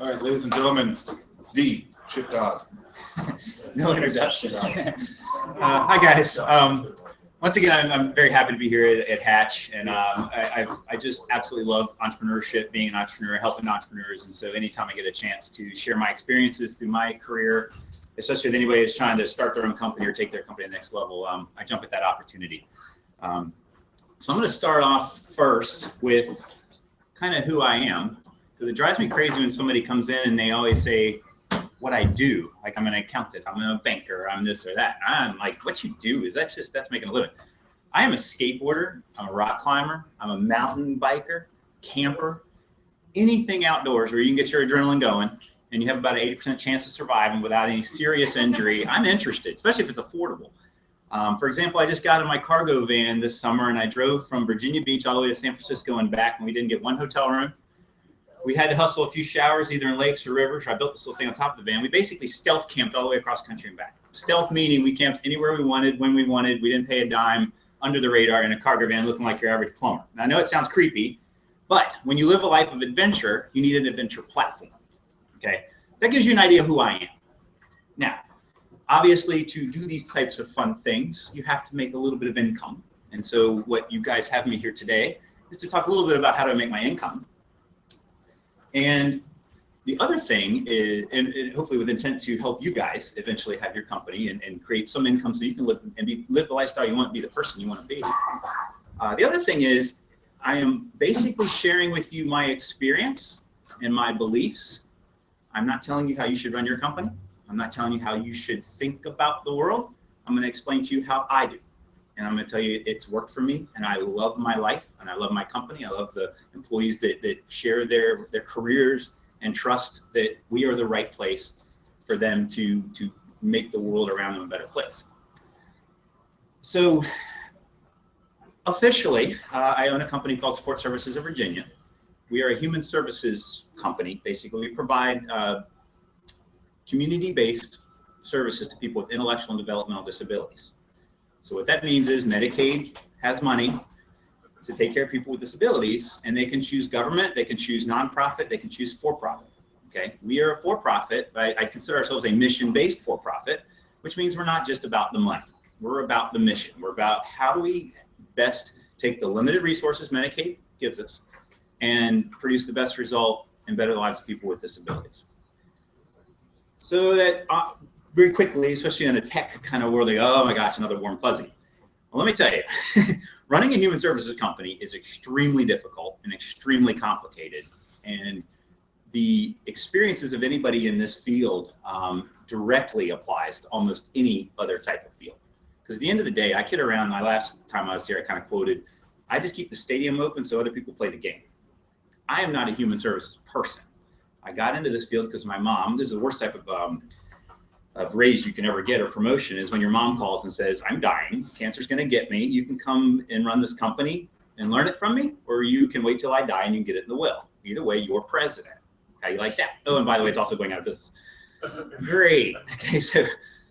All right, ladies and gentlemen, the Chip Dodd. No introduction. Hi guys. Once again, I'm very happy to be here at Hatch, and I just absolutely love entrepreneurship, being an entrepreneur, helping entrepreneurs, and so anytime I get a chance to share my experiences through my career, especially with anybody who's trying to start their own company or take their company to the next level, I jump at that opportunity. So I'm going to start off first with kind of who I am, because it drives me crazy when somebody comes in and they always say what I do, like I'm an accountant, I'm a banker, I'm this or that. I'm like, what you do is that's making a living. I am a skateboarder, I'm a rock climber, I'm a mountain biker, camper, anything outdoors where you can get your adrenaline going and you have about an 80% chance of surviving without any serious injury. I'm interested, especially if it's affordable. For example, I just got in my cargo van this summer and I drove from Virginia Beach all the way to San Francisco and back, and we didn't get one hotel room. We had to hustle a few showers, either in lakes or rivers. I built this little thing on top of the van. We basically stealth camped all the way across country and back. Stealth meaning we camped anywhere we wanted, when we wanted. We didn't pay a dime, under the radar in a cargo van looking like your average plumber. Now, I know it sounds creepy, but when you live a life of adventure, you need an adventure platform, okay? That gives you an idea of who I am. Now, obviously, to do these types of fun things, you have to make a little bit of income. And so what you guys have me here today is to talk a little bit about how to make my income. And the other thing is, and hopefully with intent to help you guys eventually have your company and create some income so you can live and live the lifestyle you want, be the person you want to be. The other thing is I am basically sharing with you my experience and my beliefs. I'm not telling you how you should run your company. I'm not telling you how you should think about the world. I'm going to explain to you how I do. And I'm going to tell you it's worked for me, and I love my life, and I love my company. I love the employees that share their careers and trust that we are the right place for them to make the world around them a better place. So officially, I own a company called Support Services of Virginia. We are a human services company. Basically, we provide community-based services to people with intellectual and developmental disabilities. So what that means is Medicaid has money to take care of people with disabilities, and they can choose government, they can choose nonprofit, they can choose for-profit. Okay, we are a for-profit, but I consider ourselves a mission-based for-profit, which means we're not just about the money. We're about the mission. We're about how do we best take the limited resources Medicaid gives us and produce the best result and better the lives of people with disabilities. So that very quickly, especially in a tech kind of world, they go, oh my gosh, another warm fuzzy. Well, let me tell you, running a human services company is extremely difficult and extremely complicated. And the experiences of anybody in this field directly applies to almost any other type of field. Because at the end of the day, I kid around, my last time I was here, I kind of quoted, I just keep the stadium open so other people play the game. I am not a human services person. I got into this field because my mom, this is the worst type of raise you can ever get or promotion, is when your mom calls and says, I'm dying, cancer's going to get me. You can come and run this company and learn it from me, or you can wait till I die and you can get it in the will. Either way, you're president. How you like that? Oh, and by the way, it's also going out of business. Great. Okay, so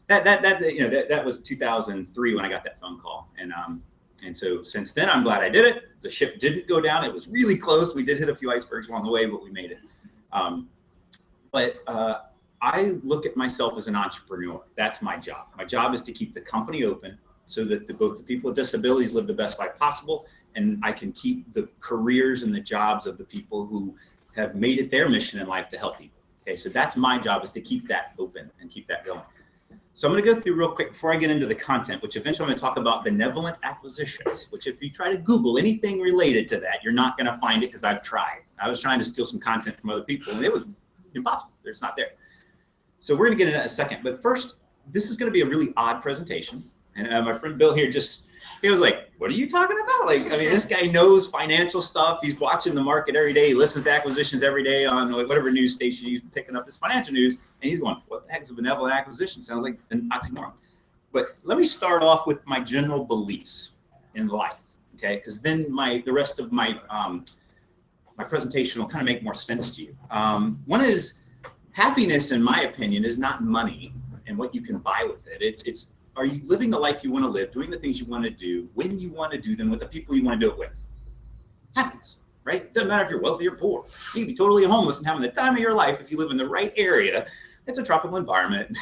that was 2003 when I got that phone call, and so since then I'm glad I did it. The ship didn't go down. It was really close. We did hit a few icebergs along the way, but we made it. I look at myself as an entrepreneur. That's my job. My job is to keep the company open so that both the people with disabilities live the best life possible, and I can keep the careers and the jobs of the people who have made it their mission in life to help people. Okay, so that's my job, is to keep that open and keep that going. So I'm going to go through real quick before I get into the content, which eventually I'm going to talk about benevolent acquisitions, which if you try to Google anything related to that, you're not going to find it, because I've tried. I was trying to steal some content from other people, and it was impossible. It's not there. So we're going to get into that in a second. But first, this is going to be a really odd presentation. And my friend Bill here he was like, what are you talking about? Like, I mean, this guy knows financial stuff. He's watching the market every day. He listens to acquisitions every day on whatever news station he's picking up his financial news. And he's going, what the heck is a benevolent acquisition? Sounds like an oxymoron. But let me start off with my general beliefs in life, okay? Because then the rest of my presentation will kind of make more sense to you. One is, happiness, in my opinion, is not money and what you can buy with it. It's are you living the life you want to live, doing the things you want to do, when you want to do them, with the people you want to do it with? Happiness, right? Doesn't matter if you're wealthy or poor. You can be totally homeless and having the time of your life if you live in the right area. It's a tropical environment.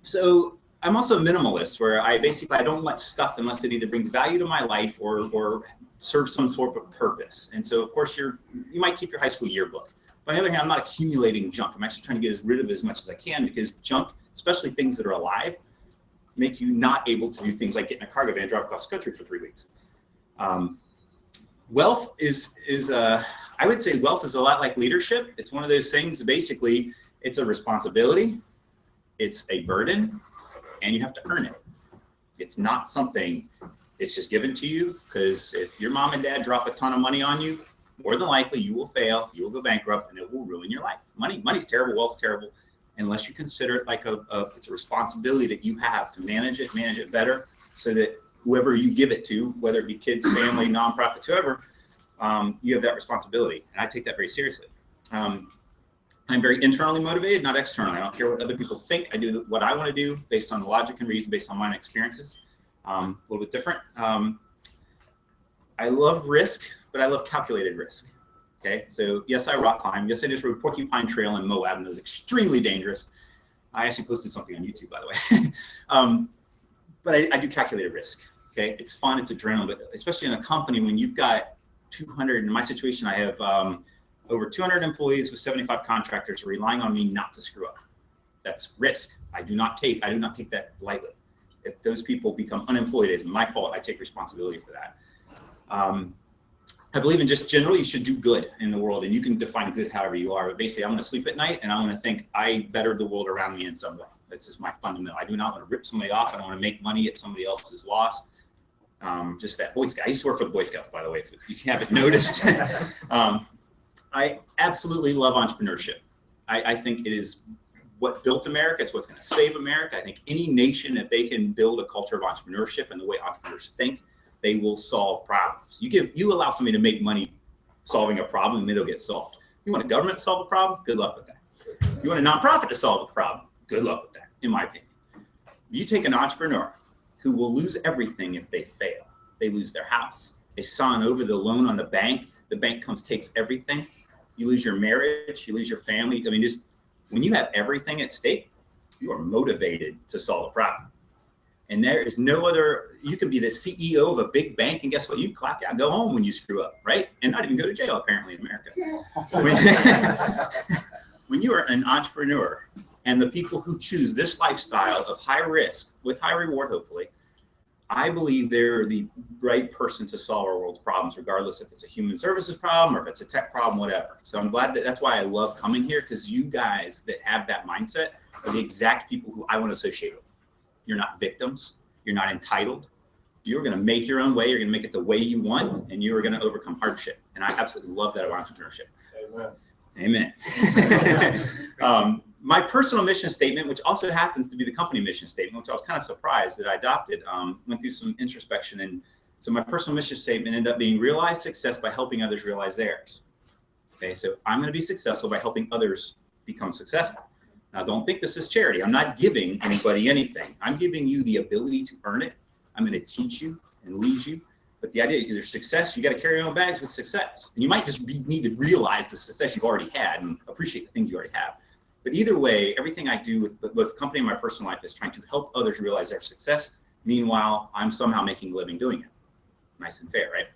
So I'm also a minimalist, where I don't want stuff unless it either brings value to my life or serves some sort of purpose. And so, of course, you might keep your high school yearbook. But on the other hand, I'm not accumulating junk. I'm actually trying to get rid of as much as I can, because junk, especially things that are alive, make you not able to do things like get in a cargo van and drive across the country for 3 weeks. Wealth I would say wealth is a lot like leadership. It's one of those things, basically, it's a responsibility, it's a burden, and you have to earn it. It's not something it's just given to you, because if your mom and dad drop a ton of money on you, more than likely you will fail, you will go bankrupt, and it will ruin your life. Money's terrible, wealth's terrible, unless you consider it like it's a responsibility that you have to manage it better, so that whoever you give it to, whether it be kids, family, nonprofits, whoever, you have that responsibility. And I take that very seriously. I'm very internally motivated, not externally. I don't care what other people think. I do what I want to do based on logic and reason, based on my experiences. A little bit different. I love risk, but I love calculated risk. Okay, so yes, I rock climb. Yes, I just rode Porcupine Trail in Moab, and it was extremely dangerous. I actually posted something on YouTube, by the way. But I do calculated risk. Okay, it's fun, it's adrenaline, but especially in a company when you've got 200. In my situation, I have over 200 employees with 75 contractors relying on me not to screw up. That's risk. I do not take that lightly. If those people become unemployed, it's my fault. I take responsibility for that. I believe in just generally you should do good in the world, and you can define good however you are. But basically, I'm going to sleep at night and I'm going to think I bettered the world around me in some way. That's just my fundamental. I do not want to rip somebody off. I don't want to make money at somebody else's loss. Just that Boy Scout. I used to work for the Boy Scouts, by the way, if you haven't noticed. I absolutely love entrepreneurship. I think it is what built America. It's what's going to save America. I think any nation, if they can build a culture of entrepreneurship and the way entrepreneurs think, they will solve problems. You allow somebody to make money solving a problem, and it'll get solved. You want a government to solve a problem? Good luck with that. You want a nonprofit to solve a problem? Good luck with that, in my opinion. You take an entrepreneur who will lose everything if they fail. They lose their house. They sign over the loan on the bank. The bank comes, takes everything. You lose your marriage. You lose your family. I mean, just when you have everything at stake, you are motivated to solve a problem. And there is no other, you can be the CEO of a big bank, and guess what? You clock out, go home when you screw up, right? And not even go to jail, apparently, in America. When you are an entrepreneur, and the people who choose this lifestyle of high risk with high reward, hopefully, I believe they're the right person to solve our world's problems, regardless if it's a human services problem or if it's a tech problem, whatever. So I'm glad that's why I love coming here, because you guys that have that mindset are the exact people who I want to associate with. You're not victims. You're not entitled. You're going to make your own way. You're going to make it the way you want, and you are going to overcome hardship. And I absolutely love that about entrepreneurship. Amen. Amen. My personal mission statement, which also happens to be the company mission statement, which I was kind of surprised that I adopted, went through some introspection. And so my personal mission statement ended up being realize success by helping others realize theirs. Okay, so I'm going to be successful by helping others become successful. Now, don't think this is charity. I'm not giving anybody anything. I'm giving you the ability to earn it. I'm going to teach you and lead you. But the idea is there's success. You got to carry your own bags with success. And you might just need to realize the success you've already had and appreciate the things you already have. But either way, everything I do with both the company and my personal life is trying to help others realize their success. Meanwhile, I'm somehow making a living doing it. Nice and fair, right?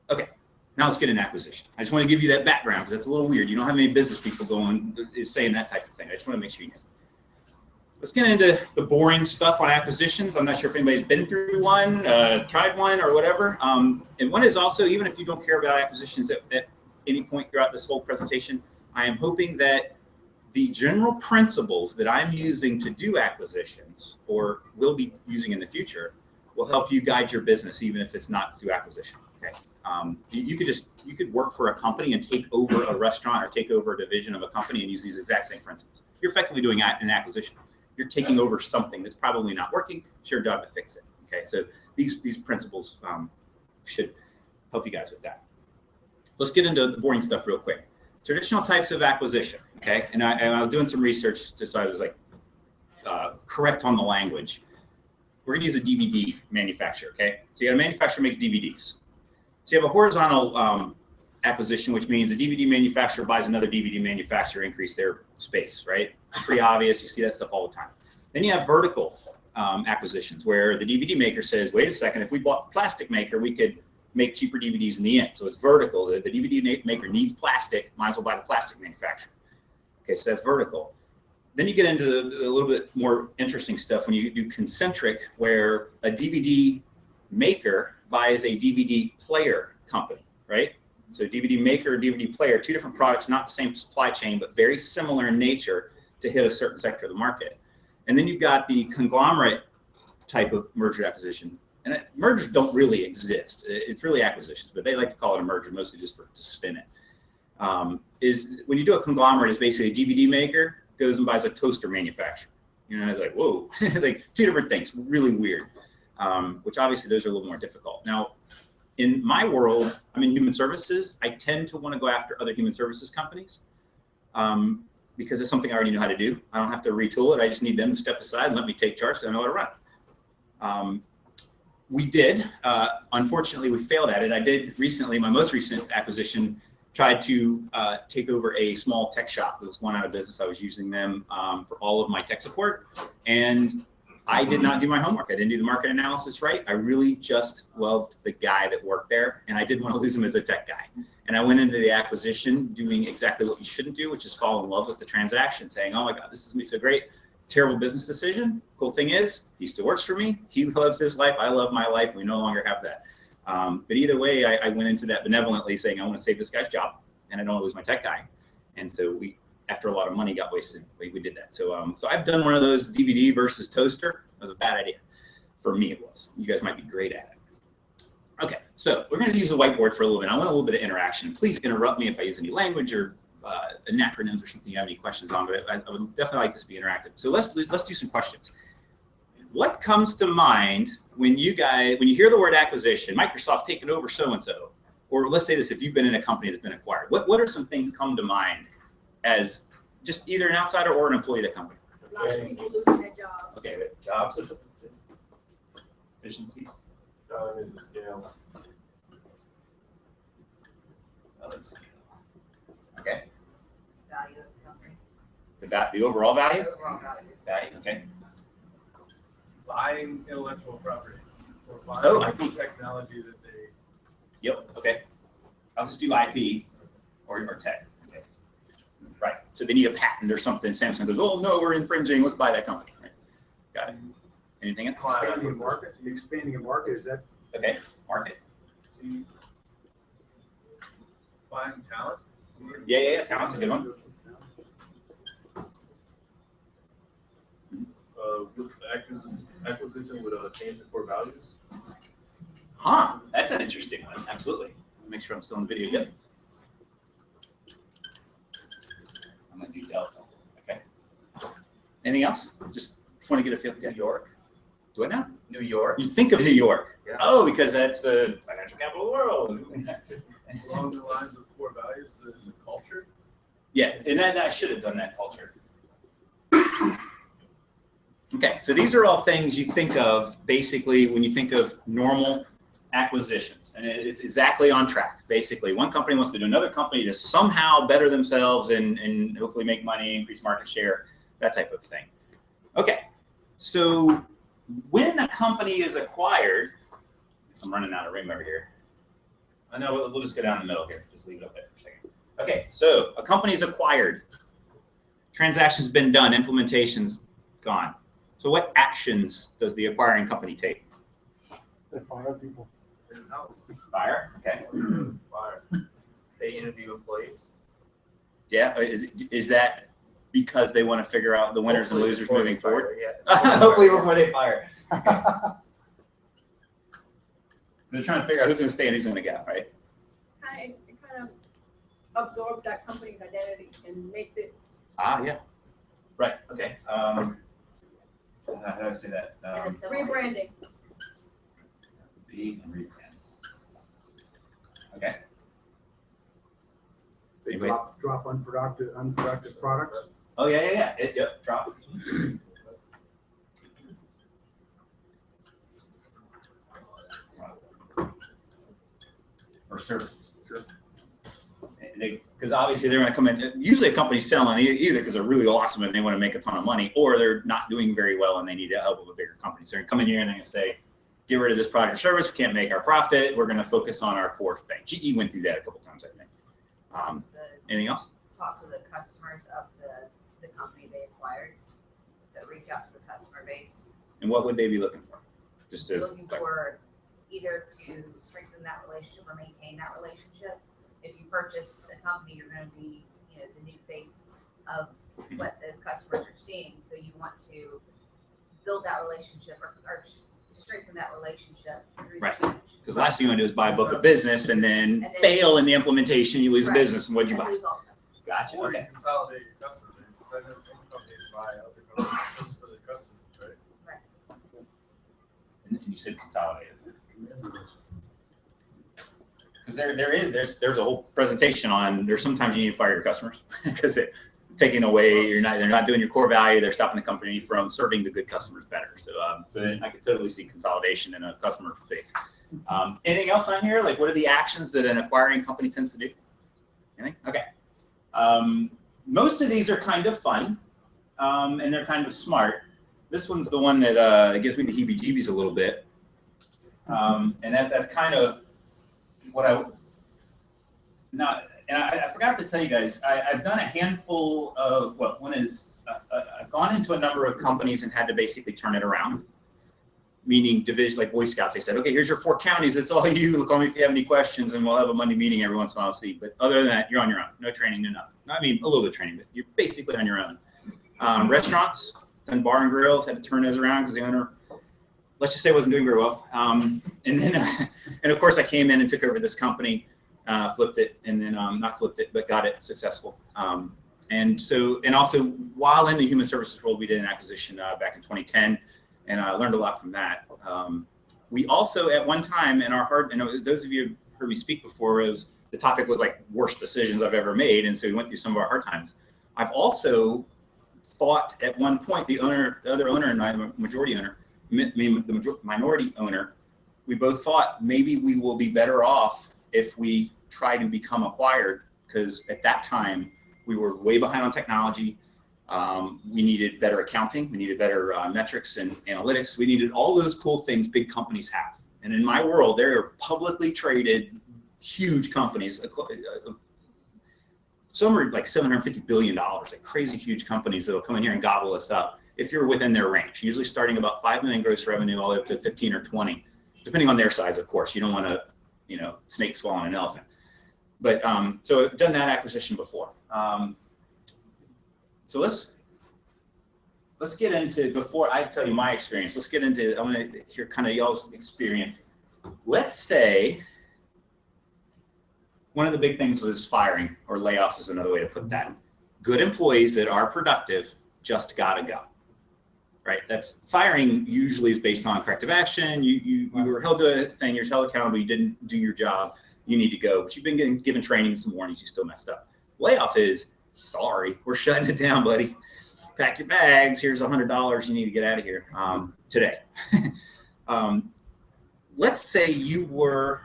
Okay, now let's get an acquisition. I just want to give you that background because that's a little weird. You don't have any business people saying that type of thing. I just want to make sure you know. Let's get into the boring stuff on acquisitions. I'm not sure if anybody's been through one, tried one, or whatever. And one is also, even if you don't care about acquisitions at any point throughout this whole presentation, I am hoping that the general principles that I'm using to do acquisitions, or will be using in the future, will help you guide your business, even if it's not through acquisition. Okay. You could work for a company and take over a restaurant or take over a division of a company and use these exact same principles. You're effectively doing an acquisition. You're taking over something that's probably not working. It's your job to fix it. Okay. So these principles should help you guys with that. Let's get into the boring stuff real quick. Traditional types of acquisition, okay? And I was doing some research just so I was like correct on the language. We're gonna use a DVD manufacturer, okay? So you got a manufacturer makes DVDs. So you have a horizontal acquisition, which means a DVD manufacturer buys another DVD manufacturer, increase their space, right? Pretty obvious. You see that stuff all the time. Then you have vertical acquisitions where the DVD maker says, wait a second, if we bought the plastic maker, we could make cheaper DVDs in the end. So it's vertical. The DVD maker needs plastic, might as well buy the plastic manufacturer. Okay, so that's vertical. Then you get into a little bit more interesting stuff when you do concentric, where a DVD maker buys a DVD player company, right? So DVD maker, DVD player, two different products, not the same supply chain, but very similar in nature to hit a certain sector of the market. And then you've got the conglomerate type of merger acquisition. And mergers don't really exist. It's really acquisitions, but they like to call it a merger, mostly just to spin it. Is when you do a conglomerate, is basically a DVD maker goes and buys a toaster manufacturer. You know, it's like, whoa, like two different things, really weird. Which obviously those are a little more difficult. Now, in my world, I'm in human services. I tend to want to go after other human services companies because it's something I already know how to do. I don't have to retool it. I just need them to step aside and let me take charge because I know how to run. We did. Unfortunately, we failed at it. I did recently, my most recent acquisition, tried to take over a small tech shop that was going out of business. I was using them for all of my tech support. And I did not do my homework. I didn't do the market analysis right. I really just loved the guy that worked there, and I didn't want to lose him as a tech guy. And I went into the acquisition doing exactly what you shouldn't do, which is fall in love with the transaction, saying, oh my God, this is going to be so great. Terrible business decision. Cool thing is, he still works for me. He loves his life. I love my life. We no longer have that. But either way, I went into that benevolently saying, I want to save this guy's job, and I don't want to lose my tech guy. And so we, after a lot of money got wasted, we did that. So so I've done one of those DVD versus toaster. It was a bad idea. For me, it was. You guys might be great at it. Okay, so we're going to use the whiteboard for a little bit. I want a little bit of interaction. Please interrupt me if I use any language or acronyms or something you have any questions on, but I would definitely like this to be interactive. So let's do some questions. What comes to mind when you hear the word acquisition, Microsoft taking over so-and-so, or let's say this, if you've been in a company that's been acquired, what are some things come to mind as just either an outsider or an employee of the company? Okay, jobs, efficiency. Time is a scale. Okay. Value of the company. The overall value? The overall value. Value, okay. Buying intellectual property or Oh, buying IP. technology that they. Yep, okay. I'll just do IP or tech. Okay. Right. So they need a patent or something. Samsung goes, oh no, we're infringing. Let's buy that company. Right. Got it. Anything else? Expanding a market. Expanding a market, is that? Okay. Market. Buying talent. Yeah. Talent's a good one. With acquisition would change the core values. Huh. That's an interesting one. Absolutely. Make sure I'm still in the video. Yep. I'm gonna do Delta. Okay. Anything else? Just want to get a feel. New York. Do it now. New York. You think of New York. Yeah. Oh, because that's the financial capital of the world. Along the lines of core values, the culture. Yeah, and then I should have done that culture. Okay, so these are all things you think of basically when you think of normal acquisitions, and it's exactly on track. Basically, one company wants to do another company to somehow better themselves and hopefully make money, increase market share, that type of thing. Okay, so when a company is acquired, I'm running out of room over here. I know we'll just go down the middle here. Just leave it up there for a second. Okay, so a company is acquired. Transaction's been done. Implementation's gone. So what actions does the acquiring company take? They fire people. Fire. Okay. Fire. They interview employees. Yeah. Is that because they want to figure out the winners and losers Hopefully moving before they forward? fire, yeah. Hopefully before they fire. Okay. So they're trying to figure out who's going to stay and who's going to go, right? It kind of absorbs that company's identity and makes it. Ah, yeah. Right. Okay. How do I say that? Rebranding. Be and rebrand. Okay. They Anybody? drop unproductive products. Oh yeah. Yep. Drop. or services. Sure. Because obviously they're going to come in. Usually a company's selling either because they're really awesome and they want to make a ton of money, or they're not doing very well and they need the help of a bigger company. So they're going to come in here and they're going to say, get rid of this product or service. We can't make our profit. We're going to focus on our core thing. GE went through that a couple times, I think. Anything else? Talk to the customers of the company they acquired. So reach out to the customer base. And what would they be looking for? Just to Looking for either to strengthen that relationship or maintain that relationship. If you purchase a company, you're going to be, the new face of what those customers are seeing. So you want to build that relationship or strengthen that relationship through Right. change. Because last thing you want to do is buy a book of business and then fail in the implementation, you lose a Right. business, and what'd you And buy? lose all the customers. Gotcha. Or you Okay. consolidate your customer base. I know some companies buy other companies just for the customers, right? And you said consolidated. Because there's a whole presentation on, there's sometimes you need to fire your customers because they're taking away, they're not doing your core value, they're stopping the company from serving the good customers better. So I could totally see consolidation in a customer space. Anything else on here? Like, what are the actions that an acquiring company tends to do? Anything? Okay. Most of these are kind of fun, and they're kind of smart. This one's the one that gives me the heebie-jeebies a little bit. And that's kind of what I forgot to tell you guys, I've done a handful of, one is, I've gone into a number of companies and had to basically turn it around. Meaning division, like Boy Scouts, they said, okay, here's your 4 counties, it's all you, call me if you have any questions, and we'll have a Monday meeting every once in a while, see. But other than that, you're on your own, no training, no nothing. I mean, a little bit of training, but you're basically on your own. Restaurants and bar and grills, had to turn those around because the owner, let's just say, wasn't doing very well. And then, and of course, I came in and took over this company, flipped it, and then not flipped it, but got it successful. And also, while in the human services world, we did an acquisition back in 2010, and I learned a lot from that. We also, at one time, in our heart, and those of you who heard me speak before, the topic was like worst decisions I've ever made, and so we went through some of our hard times. I've also thought at one point, the other owner and I, the majority owner, the minority owner, we both thought maybe we will be better off if we try to become acquired, because at that time we were way behind on technology. We needed better accounting, we needed better metrics and analytics, we needed all those cool things big companies have. And in my world, there are publicly traded huge companies. Some are like $750 billion, like crazy huge companies that'll come in here and gobble us up if you're within their range, usually starting about 5 million gross revenue all the way up to 15 or 20, depending on their size, of course. You don't want to, snake swallowing an elephant. But so I've done that acquisition before. So let's get into, before I tell you my experience, let's get into, I want to hear kind of y'all's experience. Let's say one of the big things was firing, or layoffs is another way to put that. Good employees that are productive just gotta go, right? That's firing usually is based on corrective action. You were held to a thing, you're held accountable, you didn't do your job, you need to go, but you've been given training and some warnings, you still messed up. Layoff is, sorry, we're shutting it down, buddy. Pack your bags, here's $100, you need to get out of here today. Let's say you were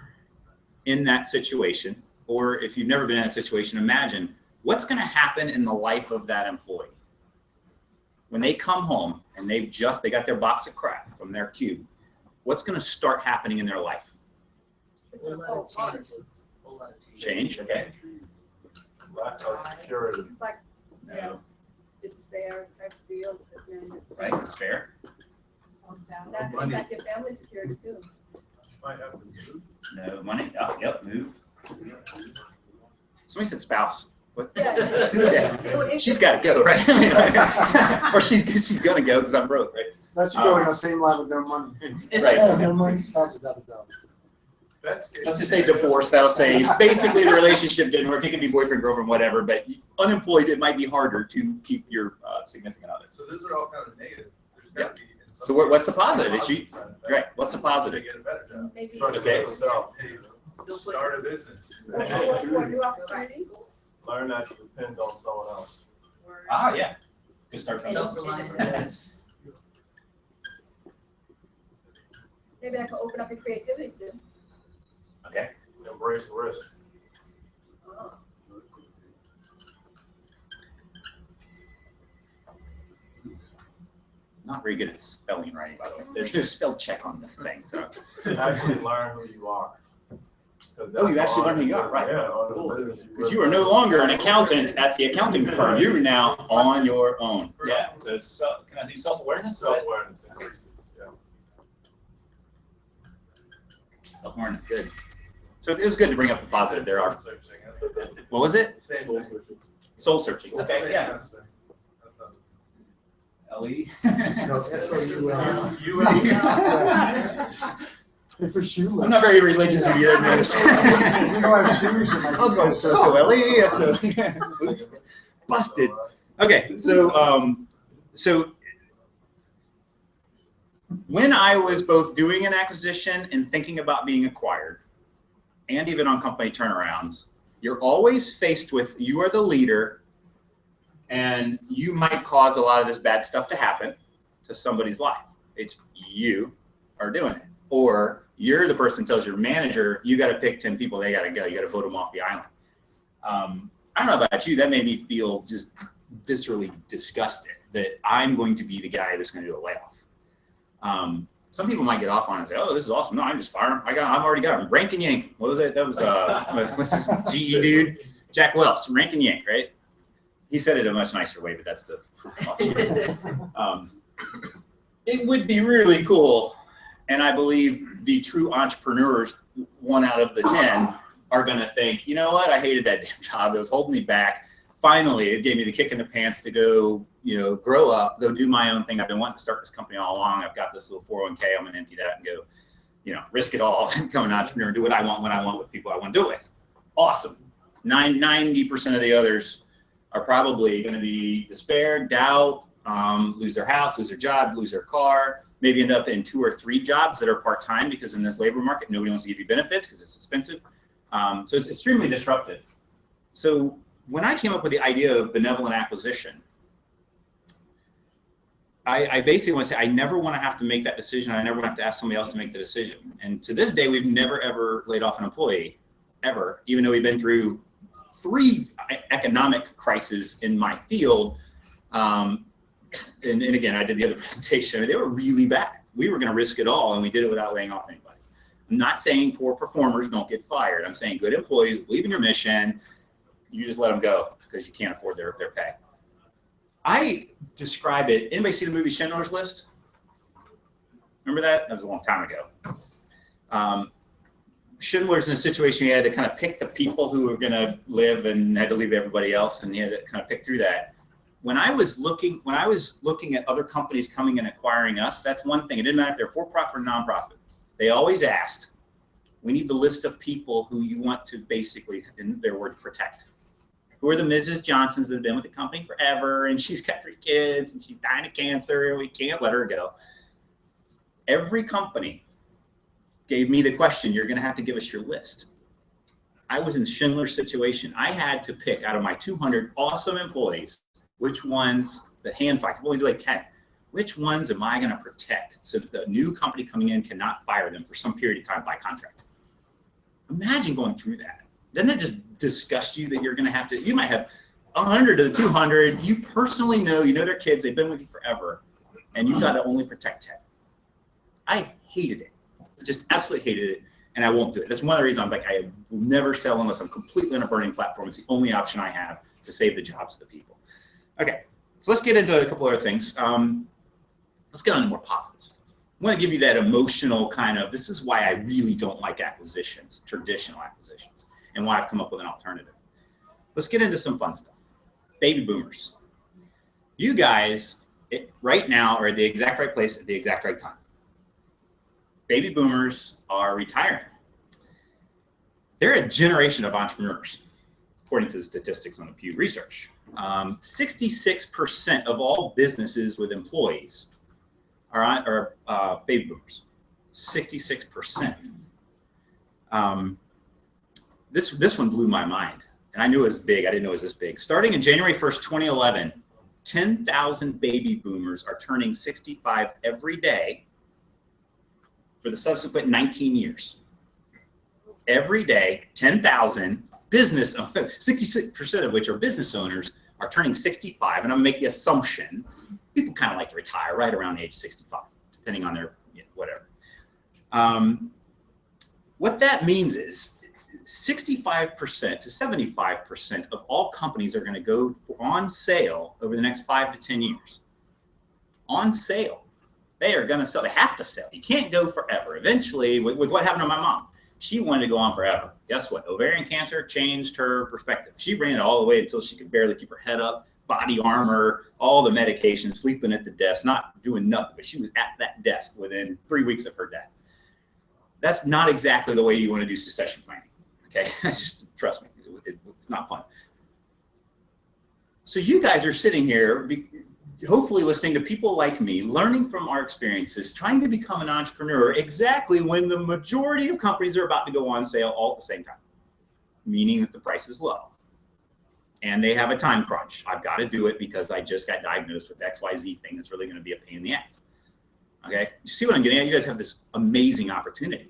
in that situation, or if you've never been in that situation, imagine what's gonna happen in the life of that employee. When they come home and they got their box of crap from their cube, what's gonna start happening in their life? A lot of changes. Change, okay. Lack of security. It's like, despair type deal. Right, despair. That Money. affect your family security too. Might have to move. No money, oh, yep, move. Somebody said spouse. What? Yeah. Yeah. She's got to go, right? I mean, or she's gonna go because I'm broke, right? That should go in the same line with no money. Right. Yeah, no money, spouse has got to go. Best case Let's just say divorce. That'll say basically the relationship didn't work. It could be boyfriend, girlfriend, whatever. But unemployed, it might be harder to keep your significant other. So those are all kind of negative. There's got to be. in some So what's the cases, positive? a Is she positive side effect. right? What's the They positive? get a better job. Maybe. Try to Okay. make yourself, hey, start a business. Or new opportunity. Learn not to depend on someone else. Ah, yeah. Good start. Self-reliance. Maybe that could open up your creativity too. Okay. embrace risk. Not very good at spelling writing, by the way. There's no spell check on this thing, so. Actually learn who you are. Oh, you actually learn who you are, right? Yeah, on the business. Because you are no longer an accountant at the accounting firm. You're now on your own. Yeah, so can I do self-awareness? Self-awareness increases, yeah. Self-awareness, good. So it was good to bring up the positive. There are. What was it? Soul searching. Soul searching. Okay, yeah. Ellie. No, S-O-U-L. For shoe. I'm not very religious if you didn't notice. You know, I have shoes in my. I was going so Ellie. So oops, busted. Okay, so when I was both doing an acquisition and thinking about being acquired, and even on company turnarounds, you're always faced with, you are the leader, and you might cause a lot of this bad stuff to happen to somebody's life. It's you are doing it. Or you're the person who tells your manager, you got to pick 10 people, they got to go. You got to vote them off the island. I don't know about you, that made me feel just viscerally disgusted that I'm going to be the guy that's going to do a layoff. Some people might get off on it and say, oh, this is awesome. No, I'm just firing. I've already got him. Rank and yank. What was it? That was, what's his GE dude? Jack Welch, rank and yank, right? He said it a much nicer way, but that's the it would be really cool. And I believe the true entrepreneurs, 1 out of the 10, are going to think, you know what? I hated that damn job. It was holding me back. Finally, it gave me the kick in the pants to go, grow up, go do my own thing. I've been wanting to start this company all along. I've got this little 401k. I'm going to empty that and go, risk it all and become an entrepreneur and do what I want when I want with people I want to do it with. Awesome. 90% of the others are probably going to be despair, doubt, lose their house, lose their job, lose their car, maybe end up in 2 or 3 jobs that are part-time because in this labor market, nobody wants to give you benefits because it's expensive. So it's extremely disruptive. So when I came up with the idea of benevolent acquisition, I basically want to say I never want to have to make that decision. I never want to have to ask somebody else to make the decision. And to this day, we've never, ever laid off an employee, ever, even though we've been through 3 economic crises in my field. And again, I did the other presentation. I mean, they were really bad. We were going to risk it all, and we did it without laying off anybody. I'm not saying poor performers don't get fired. I'm saying good employees believe in your mission. You just let them go because you can't afford their pay. I describe it. Anybody see the movie Schindlers List? Remember that? That was a long time ago. Schindler's in a situation he had to kind of pick the people who were going to live and had to leave everybody else, and he had to kind of pick through that. When I was looking at other companies coming and acquiring us, that's one thing. It didn't matter if they're for-profit or non-profit. They always asked, we need the list of people who you want to basically, in their words, protect. Who are the Mrs. Johnsons that have been with the company forever, and she's got 3 kids, and she's dying of cancer, and we can't let her go. Every company gave me the question, you're going to have to give us your list. I was in Schindler's situation. I had to pick out of my 200 awesome employees, which ones, the hand fight, I can only do like 10. Which ones am I going to protect so that the new company coming in cannot fire them for some period of time by contract? Imagine going through that. Doesn't it just disgust you that you're going to have to, you might have 100 to 200, you personally know, you know their kids, they've been with you forever, and you've got to only protect 10. I hated it. Just absolutely hated it, and I won't do it. That's one of the reasons I'm like, I will never sell unless I'm completely on a burning platform. It's the only option I have to save the jobs of the people. Okay, so let's get into a couple other things. Let's get on to more positive stuff. I want to give you that emotional kind of, this is why I really don't like acquisitions, traditional acquisitions, and why I've come up with an alternative. Let's get into some fun stuff. Baby boomers. You guys right now are at the exact right place at the exact right time. Baby boomers are retiring. They're a generation of entrepreneurs, according to the statistics on the Pew Research. 66% of all businesses with employees are baby boomers. 66%. This one blew my mind, and I knew it was big. I didn't know it was this big. Starting in January 1st, 2011, 10,000 baby boomers are turning 65 every day for the subsequent 19 years. every day, 10,000 business owners, 66% of which are business owners, are turning 65. And I'm gonna make the assumption, people kind of like to retire right around the age of 65, depending on their, whatever. What that means is 65% to 75% of all companies are gonna go on sale over the next 5 to 10 years. On sale. They are gonna sell, they have to sell. You can't go forever. Eventually, with what happened to my mom, she wanted to go on forever. Guess what? Ovarian cancer changed her perspective. She ran it all the way until she could barely keep her head up, body armor, all the medication, sleeping at the desk, not doing nothing, but she was at that desk within 3 weeks of her death. That's not exactly the way you want to do succession planning. Okay, just trust me, it's not fun. So you guys are sitting here, hopefully listening to people like me, learning from our experiences, trying to become an entrepreneur exactly when the majority of companies are about to go on sale all at the same time, meaning that the price is low. And they have a time crunch. I've got to do it because I just got diagnosed with XYZ thing that's really going to be a pain in the ass. Okay, you see what I'm getting at? You guys have this amazing opportunity.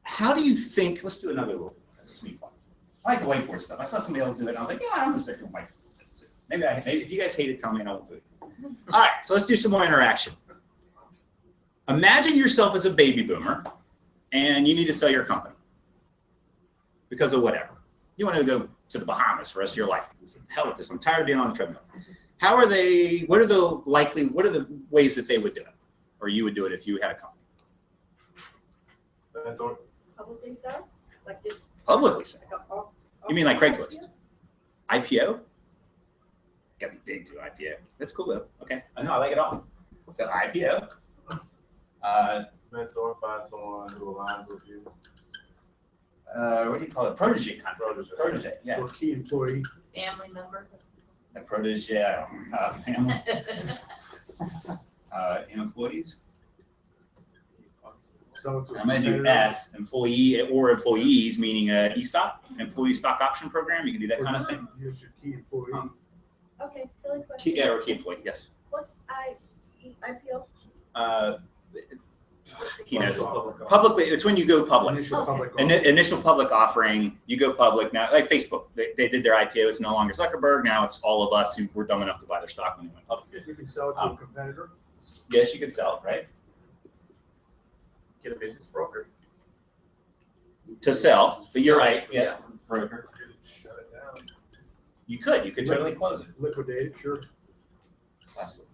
How do you think, let's do another little, this is me fun. I like the whiteboard stuff. I saw somebody else do it and I was like, yeah, I'm gonna start doing whiteboard. Maybe if you guys hate it, tell me and I won't do it. All right, so let's do some more interaction. Imagine yourself as a baby boomer and you need to sell your company because of whatever. You want to go to the Bahamas for the rest of your life. Hell with this, I'm tired of being on the treadmill. What are the ways that they would do it? Or you would do it if you had a company? That's all. Publicly sell? Like just. Publicly sell? Like You mean like Craigslist? IPO? Gotta be big to IPO. That's cool though. Okay. I know, I like it all. So IPO. Mentor, find someone who aligns with you. What do you call it? Protege. Protege, yeah. Or key employee. Family member. A protege, family, employees. Someone to I'm gonna do S, employee or employees, meaning ESOP, employee stock option program. You can do that kind of thing. Here's your key employee. Okay, silly question. Yeah, or key employee, yes. What's IPO? He knows. Publicly, it's when you go public. Initial public Ini- offer. Initial public offering, you go public. Now, like Facebook, they did their IPO. It's no longer Zuckerberg. Now it's all of us who were dumb enough to buy their stock when they went public. You can sell it to a competitor. Yes, you could sell it, right? Get a business broker. To sell, but you're right. Yeah, broker. Shut it down. You could totally close it. Liquidate it, sure. Absolutely.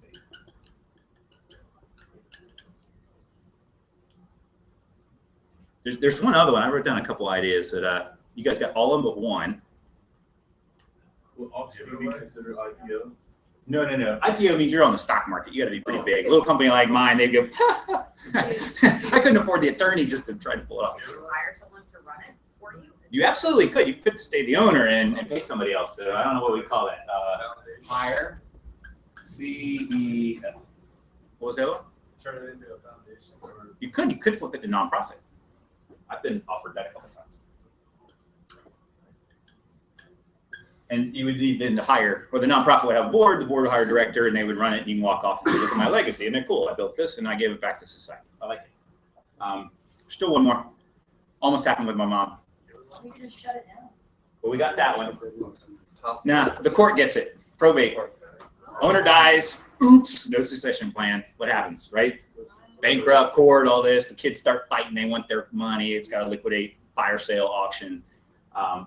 There's one other one. I wrote down a couple ideas that you guys got all of them but one. Will auction be considered IPO? No. IPO means you're on the stock market. You got to be pretty big. A little company like mine, they'd go, I couldn't afford the attorney just to try to pull it off. Could you hire someone to run it for you? You absolutely could. You could stay the owner and pay somebody else. So I don't know what we call that. Hire CEO. What was the other one? Turn it into a foundation or. You could flip it to nonprofit. I've been offered that a couple times. And you would need then to hire, or the nonprofit would have a board, the board would hire a director, and they would run it, and you can walk off and say, look at my legacy. Isn't it cool? I built this, and I gave it back to society. I like it. Still one more. Almost happened with my mom. We can just shut it down. But we got that one. Toss Now, the court gets it. Probate. Owner dies. Oops. No succession plan. What happens, right? Bankrupt, court, all this. The kids start fighting. They want their money. It's got to liquidate, fire sale, auction.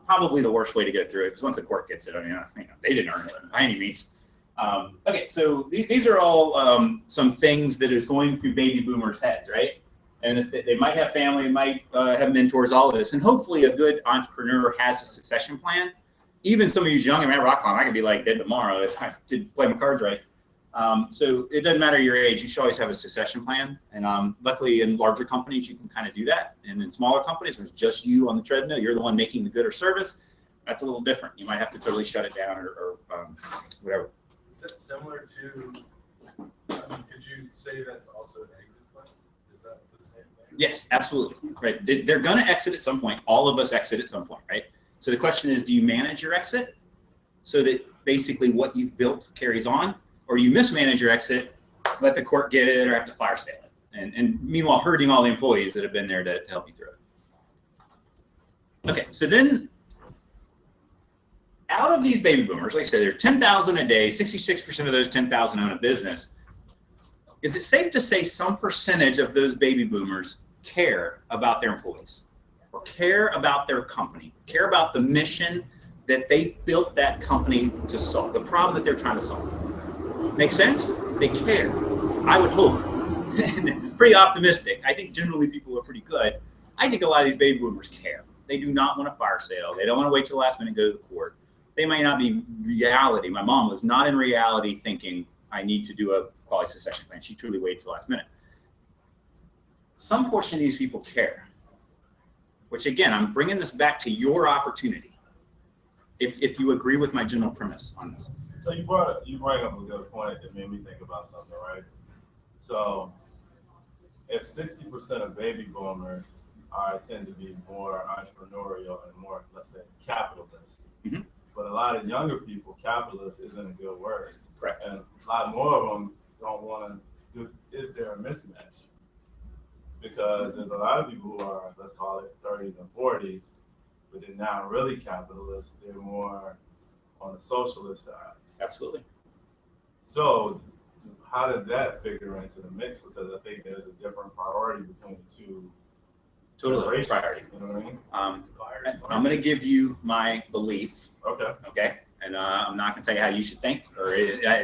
Probably the worst way to go through it because once the court gets it, I mean, they didn't earn it by any means. Okay, so these are all some things that is going through baby boomers' heads, right? And if they might have family, might have mentors, all of this. And hopefully a good entrepreneur has a succession plan. Even some of you young, at rock climb, I could be like dead tomorrow if I did play my cards right. So it doesn't matter your age, you should always have a succession plan. And luckily in larger companies, you can kind of do that. And in smaller companies, when it's just you on the treadmill, you're the one making the good or service, that's a little different. You might have to totally shut it down or whatever. Is that similar to, could you say that's also an exit plan? Is that the same thing? Yes, absolutely. Right. They're going to exit at some point. All of us exit at some point, right? So the question is, do you manage your exit so that basically what you've built carries on? Or you mismanage your exit, let the court get it, or have to fire sale it. and meanwhile hurting all the employees that have been there to help you through it. Okay, so then out of these baby boomers, like I said, there are 10,000 a day, 66% of those 10,000 own a business. Is it safe to say some percentage of those baby boomers care about their employees or care about their company, care about the mission that they built that company to solve, the problem that they're trying to solve? Make sense? They care. I would hope. Pretty optimistic. I think generally people are pretty good. I think a lot of these baby boomers care. They do not want a fire sale. They don't want to wait till the last minute and go to the court. They might not be reality. My mom was not in reality thinking I need to do a quality succession plan. She truly waited till the last minute. Some portion of these people care, which again, I'm bringing this back to your opportunity. If you agree with my general premise on this. So you bring up a good point that made me think about something, right? So if 60% of baby boomers tend to be more entrepreneurial and more, let's say, capitalist. Mm-hmm. But a lot of younger people, capitalist isn't a good word. Correct. And a lot more of them don't want to do, is there a mismatch? Because there's a lot of people who are, let's call it 30s and 40s, but they're not really capitalists. They're more on the socialist side. Absolutely. So how does that figure into the mix? Because I think there's a different priority between the two. Totally generations, priority. You know what I mean? I'm going to give you my belief. Okay. Okay. And I'm not going to tell you how you should think. Or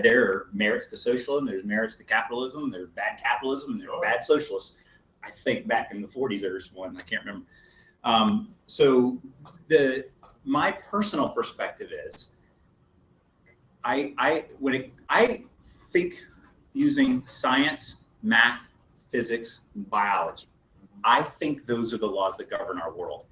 there are merits to socialism. There's merits to capitalism. There's bad capitalism. And there's bad socialists. I think back in the 40s there was one. I can't remember. So my personal perspective is, I think using science, math, physics, and biology. I think those are the laws that govern our world.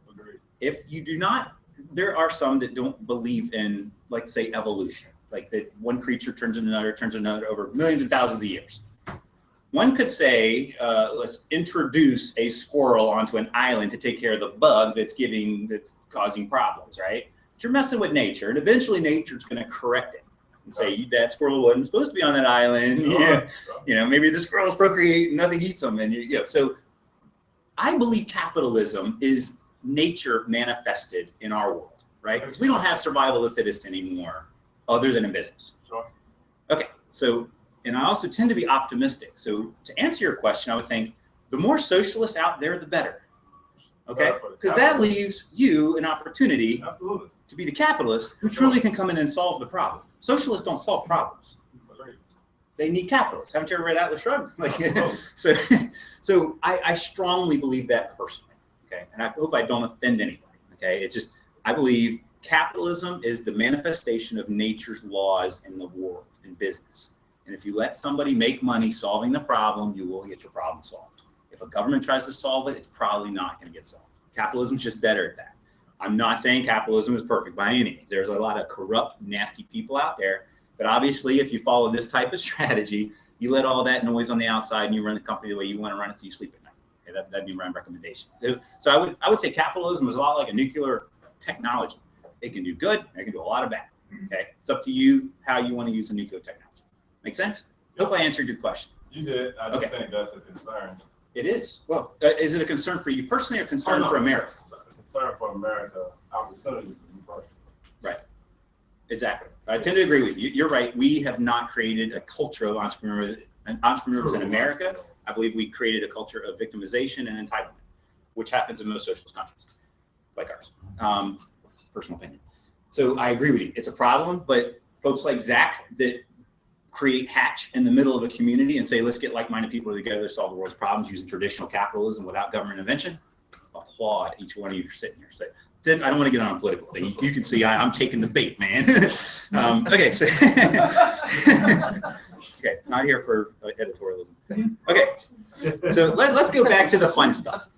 Agreed. If you do not, there are some that don't believe in, like, say, evolution, like that one creature turns into another over millions of thousands of years. One could say, let's introduce a squirrel onto an island to take care of the bug that's causing problems, right? But you're messing with nature, and eventually nature's going to correct it and say, that squirrel wasn't supposed to be on that island. Sure. Yeah. Maybe the squirrels procreate and nothing eats them. And so I believe capitalism is nature manifested in our world, right? Because we don't have survival of the fittest anymore, other than in business. Sure. Okay, so, and I also tend to be optimistic. So to answer your question, I would think the more socialists out there, the better. Okay, because that leaves you an opportunity Absolutely. to be the capitalist who truly can come in and solve the problem. Socialists don't solve problems. Agreed. They need capitalists. Haven't you ever read Atlas Shrugged? So I strongly believe that personally. Okay, and I hope I don't offend anybody. Okay, it's just, I believe capitalism is the manifestation of nature's laws in the world, in business. And if you let somebody make money solving the problem, you will get your problem solved. If a government tries to solve it, it's probably not going to get solved. Capitalism's just better at that. I'm not saying capitalism is perfect by any means. There's a lot of corrupt, nasty people out there. But obviously, if you follow this type of strategy, you let all that noise on the outside and you run the company the way you want to run it so you sleep at night. Okay, that'd be my recommendation. So I would say capitalism is a lot like a nuclear technology. It can do good, it can do a lot of bad. Okay, it's up to you how you want to use the nuclear technology. Make sense? Hope I answered your question. You did. I just think that's a concern. It is. Well, is it a concern for you personally or a concern for America? It's a concern for America, opportunity for you personally. Right. Exactly. I tend to agree with you. You're right. We have not created a culture of entrepreneurs in America. I believe we created a culture of victimization and entitlement, which happens in most socialist countries like ours. Personal opinion. So I agree with you. It's a problem, but folks like Zach that create Hatch in the middle of a community and say, let's get like-minded people together to solve the world's problems using traditional capitalism without government intervention. Applaud each one of you for sitting here. So I don't want to get on a political thing. You can see I'm taking the bait, man. Okay, so okay, not here for editorialism. Okay, so let's go back to the fun stuff.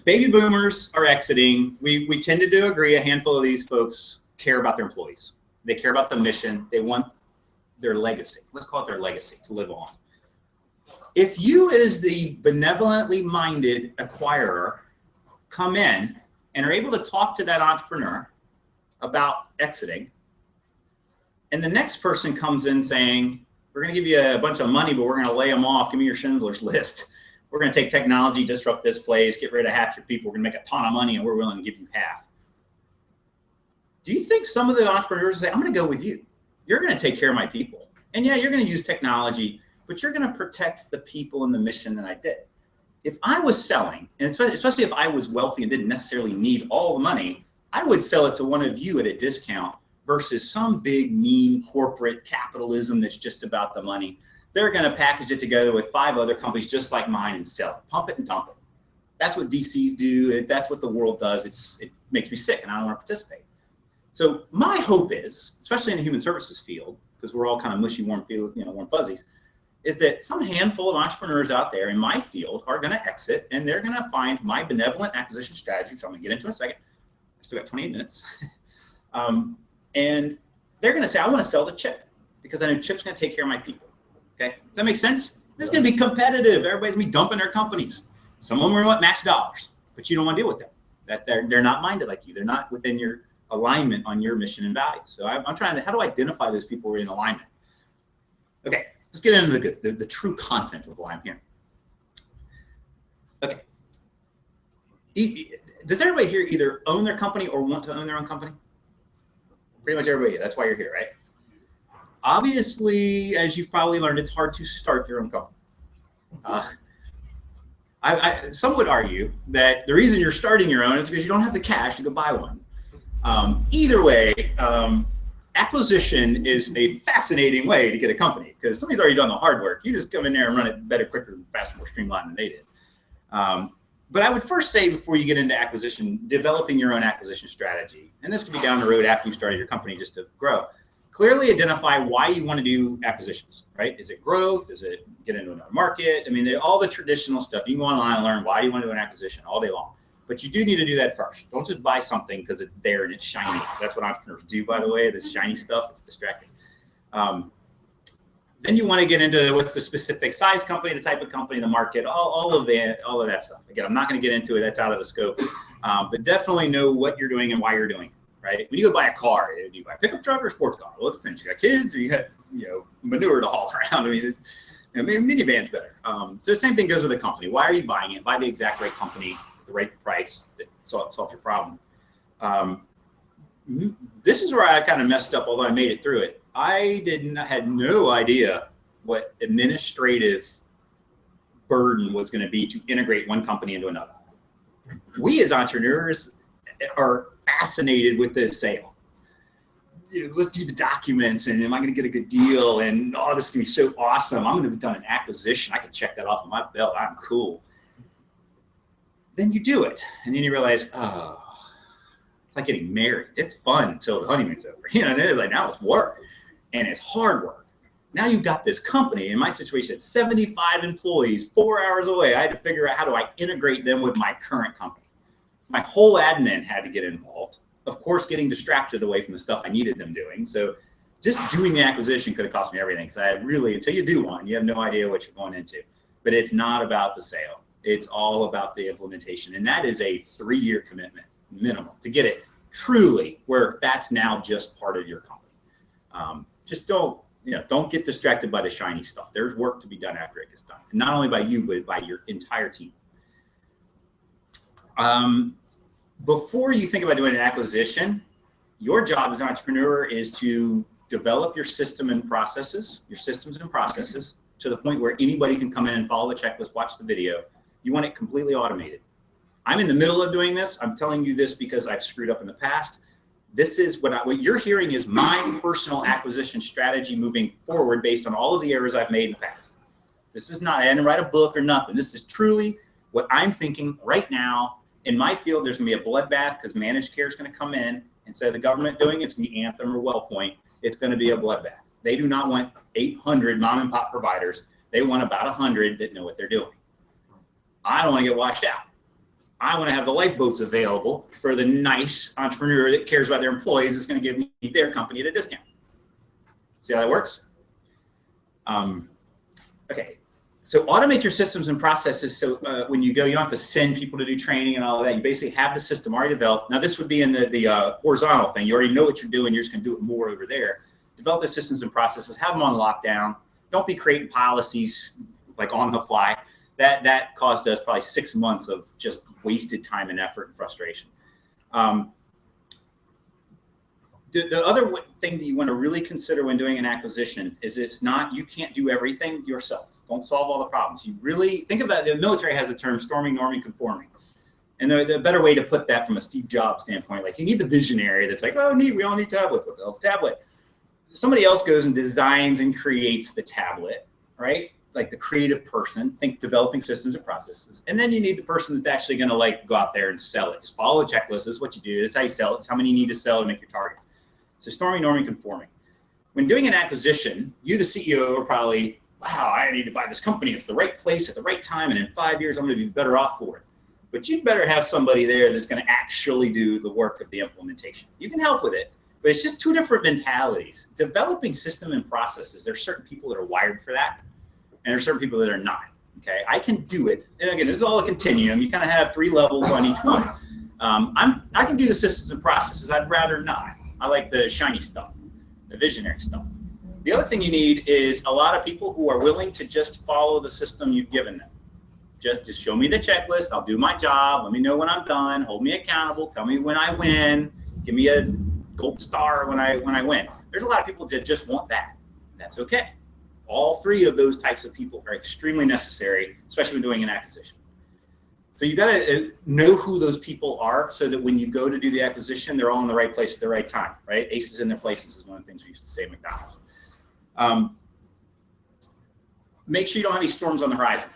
Baby boomers are exiting. We tended to agree a handful of these folks care about their employees. They care about the mission. They want their legacy. Let's call it their legacy to live on. If you, as the benevolently minded acquirer, come in and are able to talk to that entrepreneur about exiting, and the next person comes in saying, We're going to give you a bunch of money, but we're going to lay them off. Give me your Schindlers List. We're going to take technology, disrupt this place, get rid of half your people. We're going to make a ton of money, and we're willing to give you half. Do you think some of the entrepreneurs say, I'm going to go with you. You're going to take care of my people. And yeah, you're going to use technology, but you're going to protect the people and the mission that I did. If I was selling, and especially if I was wealthy and didn't necessarily need all the money, I would sell it to one of you at a discount versus some big, mean corporate capitalism that's just about the money. They're going to package it together with 5 other companies just like mine and sell it, pump it and dump it. That's what VCs do. That's what the world does. It makes me sick, and I don't want to participate. So my hope is, especially in the human services field, because we're all kind of mushy, warm fuzzies, is that some handful of entrepreneurs out there in my field are going to exit, and they're going to find my benevolent acquisition strategy, which I'm going to get into in a second. I still got 28 minutes. And they're going to say, I want to sell to Chip because I know Chip's going to take care of my people. Okay, does that make sense? This is going to be competitive. Everybody's going to be dumping their companies. Some of them are going to match dollars, but you don't want to deal with them. That they're not minded like you. They're not within your alignment on your mission and values. So I'm trying to, how do I identify those people who are in alignment? Okay, let's get into the true content of why I'm here. Okay. Does everybody here either own their company or want to own their own company? Pretty much everybody. That's why you're here, right? Obviously, as you've probably learned, it's hard to start your own company. Some would argue that the reason you're starting your own is because you don't have the cash to go buy one. Either way, acquisition is a fascinating way to get a company because somebody's already done the hard work. You just come in there and run it better, quicker, faster, more streamlined than they did. But I would first say before you get into acquisition, developing your own acquisition strategy, and this could be down the road after you started your company just to grow. Clearly identify why you want to do acquisitions, right? Is it growth? Is it get into another market? I mean, all the traditional stuff. You can go online and learn why do you want to do an acquisition all day long. But you do need to do that first. Don't just buy something because it's there and it's shiny. That's what entrepreneurs do, by the way, this shiny stuff. It's distracting. Then you want to get into what's the specific size company, the type of company, the market, all of that stuff. Again, I'm not going to get into it. That's out of the scope. But definitely know what you're doing and why you're doing it, right? When you go buy a car, do you buy a pickup truck or a sports car? Well, it depends. You got kids or you got manure to haul around. I mean, minivan's better. So the same thing goes with a company. Why are you buying it? Buy the exact right company at the right price that solves your problem. This is where I kind of messed up, although I made it through it. I had no idea what administrative burden was going to be to integrate one company into another. We as entrepreneurs are fascinated with the sale. Let's do the documents, and am I going to get a good deal? And oh, this is going to be so awesome. I'm going to have done an acquisition. I can check that off of my belt. I'm cool. Then you do it, and then you realize, oh, it's like getting married. It's fun until the honeymoon's over. And it's like, now it's work, and it's hard work. Now you've got this company. In my situation, it's 75 employees, 4 hours away. I had to figure out how do I integrate them with my current company. My whole admin had to get involved. Of course, getting distracted away from the stuff I needed them doing. So just doing the acquisition could have cost me everything. Because I really, until you do one, you have no idea what you're going into. But it's not about the sale. It's all about the implementation. And that is a 3-year commitment minimum to get it truly where that's now just part of your company. Just don't get distracted by the shiny stuff. There's work to be done after it gets done. And not only by you, but by your entire team. Before you think about doing an acquisition, your job as an entrepreneur is to develop your systems and processes to the point where anybody can come in and follow the checklist, watch the video. You want it completely automated. I'm in the middle of doing this. I'm telling you this because I've screwed up in the past. This is what you're hearing is my personal acquisition strategy moving forward based on all of the errors I've made in the past. This is not, I didn't write a book or nothing. This is truly what I'm thinking right now. In my field, there's going to be a bloodbath because managed care is going to come in. Instead of the government doing it, it's going to be Anthem or WellPoint. It's going to be a bloodbath. They do not want 800 mom and pop providers. They want about 100 that know what they're doing. I don't want to get washed out. I want to have the lifeboats available for the nice entrepreneur that cares about their employees is going to give me their company at a discount. See how that works? Okay. So automate your systems and processes so when you go, you don't have to send people to do training and all of that. You basically have the system already developed. Now, this would be in the horizontal thing. You already know what you're doing. You're just going to do it more over there. Develop the systems and processes. Have them on lockdown. Don't be creating policies like on the fly. That caused us probably 6 months of just wasted time and effort and frustration. The other thing that you want to really consider when doing an acquisition is you can't do everything yourself. Don't solve all the problems. You really think about the military has the term storming, norming, conforming. And the better way to put that from a Steve Jobs standpoint, like you need the visionary that's like, oh, we all need tablets. What else? Tablet. Somebody else goes and designs and creates the tablet, right? Like the creative person, think developing systems and processes. And then you need the person that's actually going to like go out there and sell it. Just follow a checklist. This is what you do. This is how you sell it. It's how many you need to sell to make your targets. So storming, norming, conforming. When doing an acquisition, you, the CEO, are probably, wow, I need to buy this company. It's the right place at the right time. And in 5 years, I'm going to be better off for it. But you'd better have somebody there that's going to actually do the work of the implementation. You can help with it, but it's just two different mentalities. Developing system and processes, there's certain people that are wired for that, and there's certain people that are not. Okay, I can do it. And again, this is all a continuum. You kind of have 3 levels on each one. I can do the systems and processes. I'd rather not. I like the shiny stuff, the visionary stuff. The other thing you need is a lot of people who are willing to just follow the system you've given them. Just show me the checklist. I'll do my job. Let me know when I'm done. Hold me accountable. Tell me when I win. Give me a gold star when I win. There's a lot of people that just want that. That's okay. All 3 of those types of people are extremely necessary, especially when doing an acquisition. So you got to know who those people are so that when you go to do the acquisition, they're all in the right place at the right time, right? Aces in their places is one of the things we used to say at McDonald's. Make sure you don't have any storms on the horizon.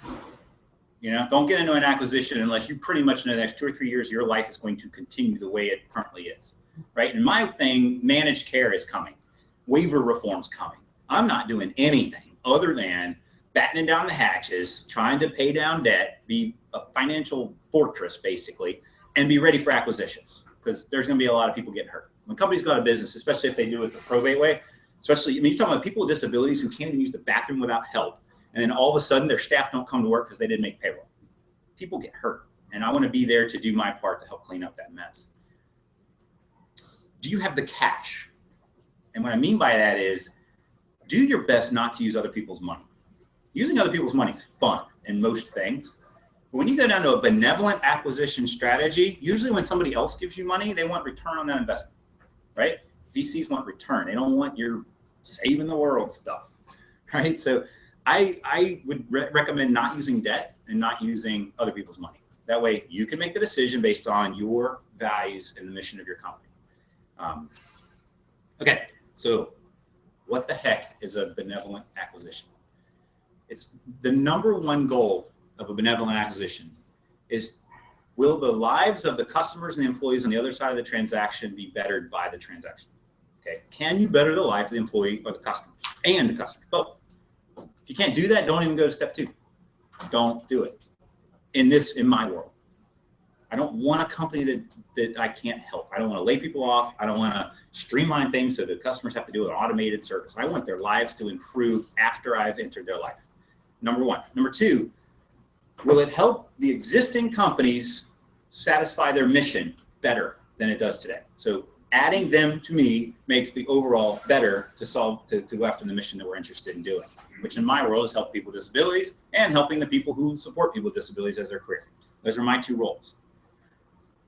Don't get into an acquisition unless you pretty much know the next 2 or 3 years your life is going to continue the way it currently is, right? And my thing, managed care is coming. Waiver reform's coming. I'm not doing anything other than battening down the hatches, trying to pay down debt, be a financial fortress basically, and be ready for acquisitions because there's going to be a lot of people getting hurt. When companies go out of business, especially if they do it the probate way, you're talking about people with disabilities who can't even use the bathroom without help. And then all of a sudden their staff don't come to work because they didn't make payroll. People get hurt. And I want to be there to do my part to help clean up that mess. Do you have the cash? And what I mean by that is do your best not to use other people's money. Using other people's money is fun in most things. But when you go down to a benevolent acquisition strategy, usually when somebody else gives you money, they want return on that investment, right? VCs want return. They don't want your saving the world stuff, right? So I would recommend not using debt and not using other people's money. That way you can make the decision based on your values and the mission of your company. Okay, so what the heck is a benevolent acquisition? It's the #1 goal of a benevolent acquisition is, will the lives of the customers and the employees on the other side of the transaction be bettered by the transaction? Okay, can you better the life of the employee or the customer and the customer, both? If you can't do that, don't even go to step 2. Don't do it. In my world, I don't want a company that I can't help. I don't want to lay people off. I don't want to streamline things so that customers have to do an automated service. I want their lives to improve after I've entered their life. #1. #2, will it help the existing companies satisfy their mission better than it does today? So adding them to me makes the overall better to go after the mission that we're interested in doing, which in my world is help people with disabilities and helping the people who support people with disabilities as their career. Those are my 2 roles.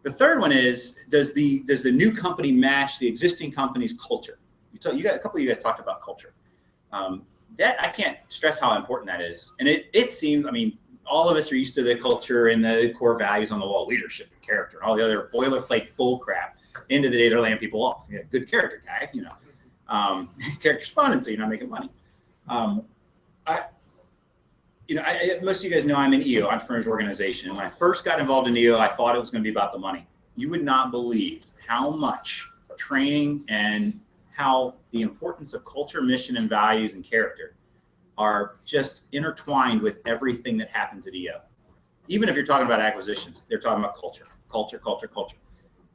The third one is, does the new company match the existing company's culture? A couple of you guys talked about culture. That I can't stress how important that is. And it seems, all of us are used to the culture and the core values on the wall, leadership and character, and all the other boilerplate bull crap. End of the day, they're laying people off. Yeah, good character guy, character's fun until you're not making money. Most of you guys know I'm in EO, Entrepreneurs Organization. And when I first got involved in EO, I thought it was going to be about the money. You would not believe how much training and how the importance of culture, mission, and values and character are just intertwined with everything that happens at EO. Even if you're talking about acquisitions, they're talking about culture.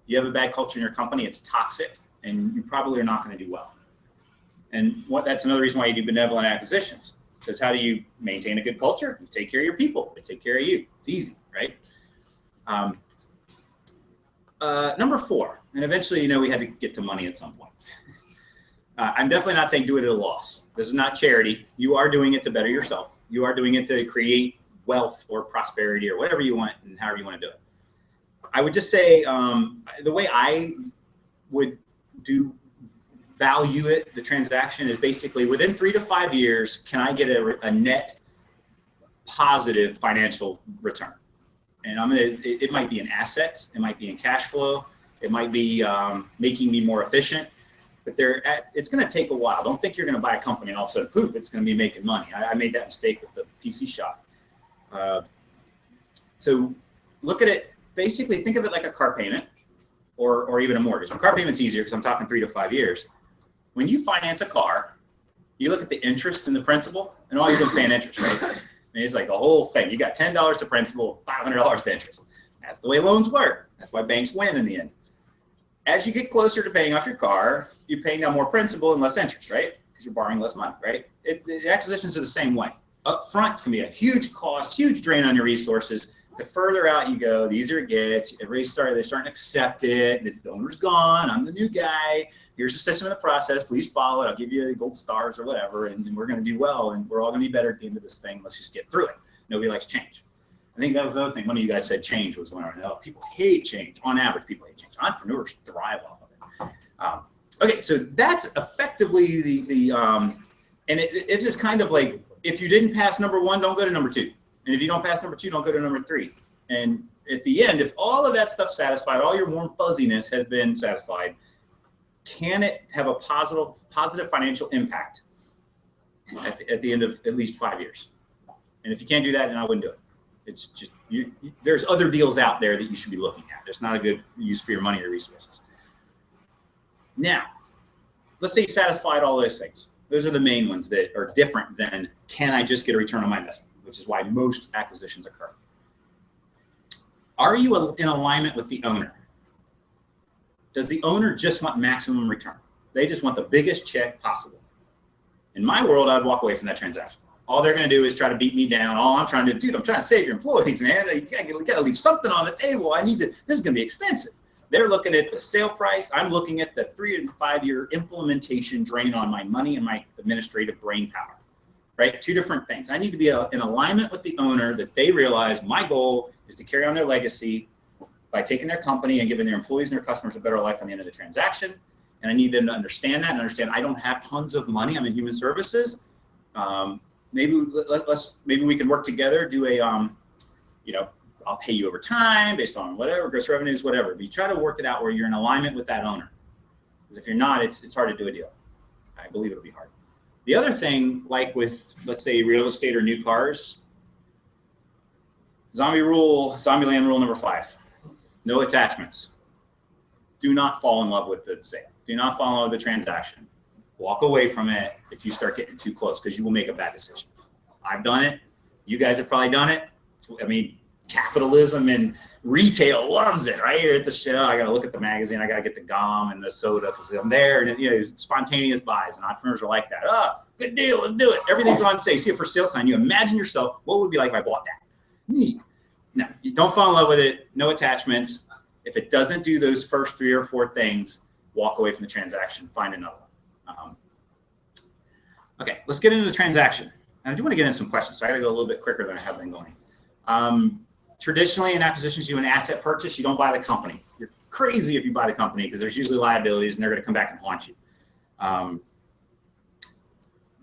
You have a bad culture in your company, it's toxic, and you probably are not going to do well. And that's another reason why you do benevolent acquisitions. Because how do you maintain a good culture? You take care of your people. They take care of you. It's easy, right? #4, and eventually, we had to get to money at some point. I'm definitely not saying do it at a loss. This is not charity. You are doing it to better yourself. You are doing it to create wealth or prosperity or whatever you want and however you want to do it. I would just say the way I would value it, the transaction, is basically within 3 to 5 years, can I get a net positive financial return? And it might be in assets, it might be in cash flow, it might be making me more efficient, but it's going to take a while. Don't think you're going to buy a company and all of a sudden, poof, it's going to be making money. I made that mistake with the PC shop. So look at it, basically think of it like a car payment or even a mortgage. A car payment's easier because I'm talking 3 to 5 years. When you finance a car, you look at the interest and the principal, and all you're doing is paying interest, right? I mean, it's like the whole thing. You got $10 to principal, $500 to interest. That's the way loans work. That's why banks win in the end. As you get closer to paying off your car, you're paying now more principal and less interest, right? Because you're borrowing less money, right? The acquisitions are the same way. Up front, it's going to be a huge cost, huge drain on your resources. The further out you go, the easier it gets. They're starting to accept it. The owner's gone. I'm the new guy. Here's the system and the process. Please follow it. I'll give you gold stars or whatever, and we're going to do well, and we're all going to be better at the end of this thing. Let's just get through it. Nobody likes change. I think that was the other thing. One of you guys said change was one. People hate change. On average, people hate change. Entrepreneurs thrive off of it. Okay, so that's effectively and it's just kind of like, if you didn't pass number 1, don't go to number 2. And if you don't pass number 2, don't go to number 3. And at the end, if all of that stuff's satisfied, all your warm fuzziness has been satisfied, can it have a positive financial impact at the end of at least 5 years? And if you can't do that, then I wouldn't do it. It's just, there's other deals out there that you should be looking at. It's not a good use for your money or resources. Now, let's say you satisfied all those things. Those are the main ones that are different than, can I just get a return on my investment, which is why most acquisitions occur. Are you in alignment with the owner? Does the owner just want maximum return? They just want the biggest check possible. In my world, I'd walk away from that transaction. All they're going to do is try to beat me down. All I'm trying to save your employees, man. You got to leave something on the table. This is going to be expensive. They're looking at the sale price. I'm looking at the 3 and 5 year implementation drain on my money and my administrative brain power, right? 2 different things. I need to be in alignment with the owner, that they realize my goal is to carry on their legacy by taking their company and giving their employees and their customers a better life on the end of the transaction. And I need them to understand that and understand I don't have tons of money. I'm in human services. Maybe we can work together, do a, I'll pay you over time based on whatever, gross revenues, whatever. But you try to work it out where you're in alignment with that owner. Because if you're not, it's hard to do a deal. I believe it'll be hard. The other thing, like with, let's say, real estate or new cars, Zombie land rule number 5. No attachments. Do not fall in love with the sale. Do not fall in love with the transaction. Walk away from it if you start getting too close, because you will make a bad decision. I've done it. You guys have probably done it. I mean, capitalism and retail loves it, right? You're at the show. I got to look at the magazine. I got to get the gum and the soda because I'm there. And, spontaneous buys, and entrepreneurs are like that. Oh, good deal. Let's do it. Everything's on sale. See a for sale sign. You imagine yourself, what would it be like if I bought that? Neat. No, you don't fall in love with it. No attachments. If it doesn't do those first 3 or 4 things, walk away from the transaction. Find another one. Okay, let's get into the transaction. And I do want to get into some questions, so I got to go a little bit quicker than I have been going. Traditionally, in acquisitions, you do an asset purchase. You don't buy the company. You're crazy if you buy the company, because there's usually liabilities, and they're going to come back and haunt you.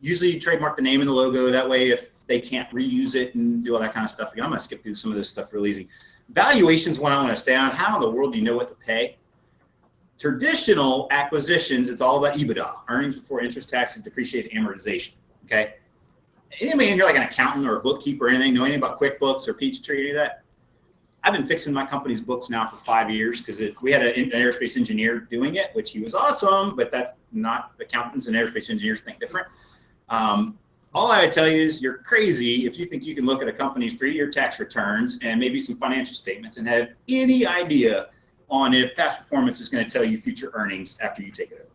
Usually, you trademark the name and the logo. That way, if they can't reuse it and do all that kind of stuff, I'm going to skip through some of this stuff real easy. Valuations, one I want to stay on. How in the world do you know what to pay? Traditional acquisitions, it's all about EBITDA, earnings before interest, taxes, depreciated, amortization. Okay. Anybody in here like an accountant or a bookkeeper or anything, know anything about QuickBooks or Peachtree or any of that? I've been fixing my company's books now for 5 years because we had an aerospace engineer doing it, which he was awesome, but that's not, accountants and aerospace engineers think different. All I would tell you is you're crazy if you think you can look at a company's 3-year tax returns and maybe some financial statements and have any idea on if past performance is going to tell you future earnings after you take it over.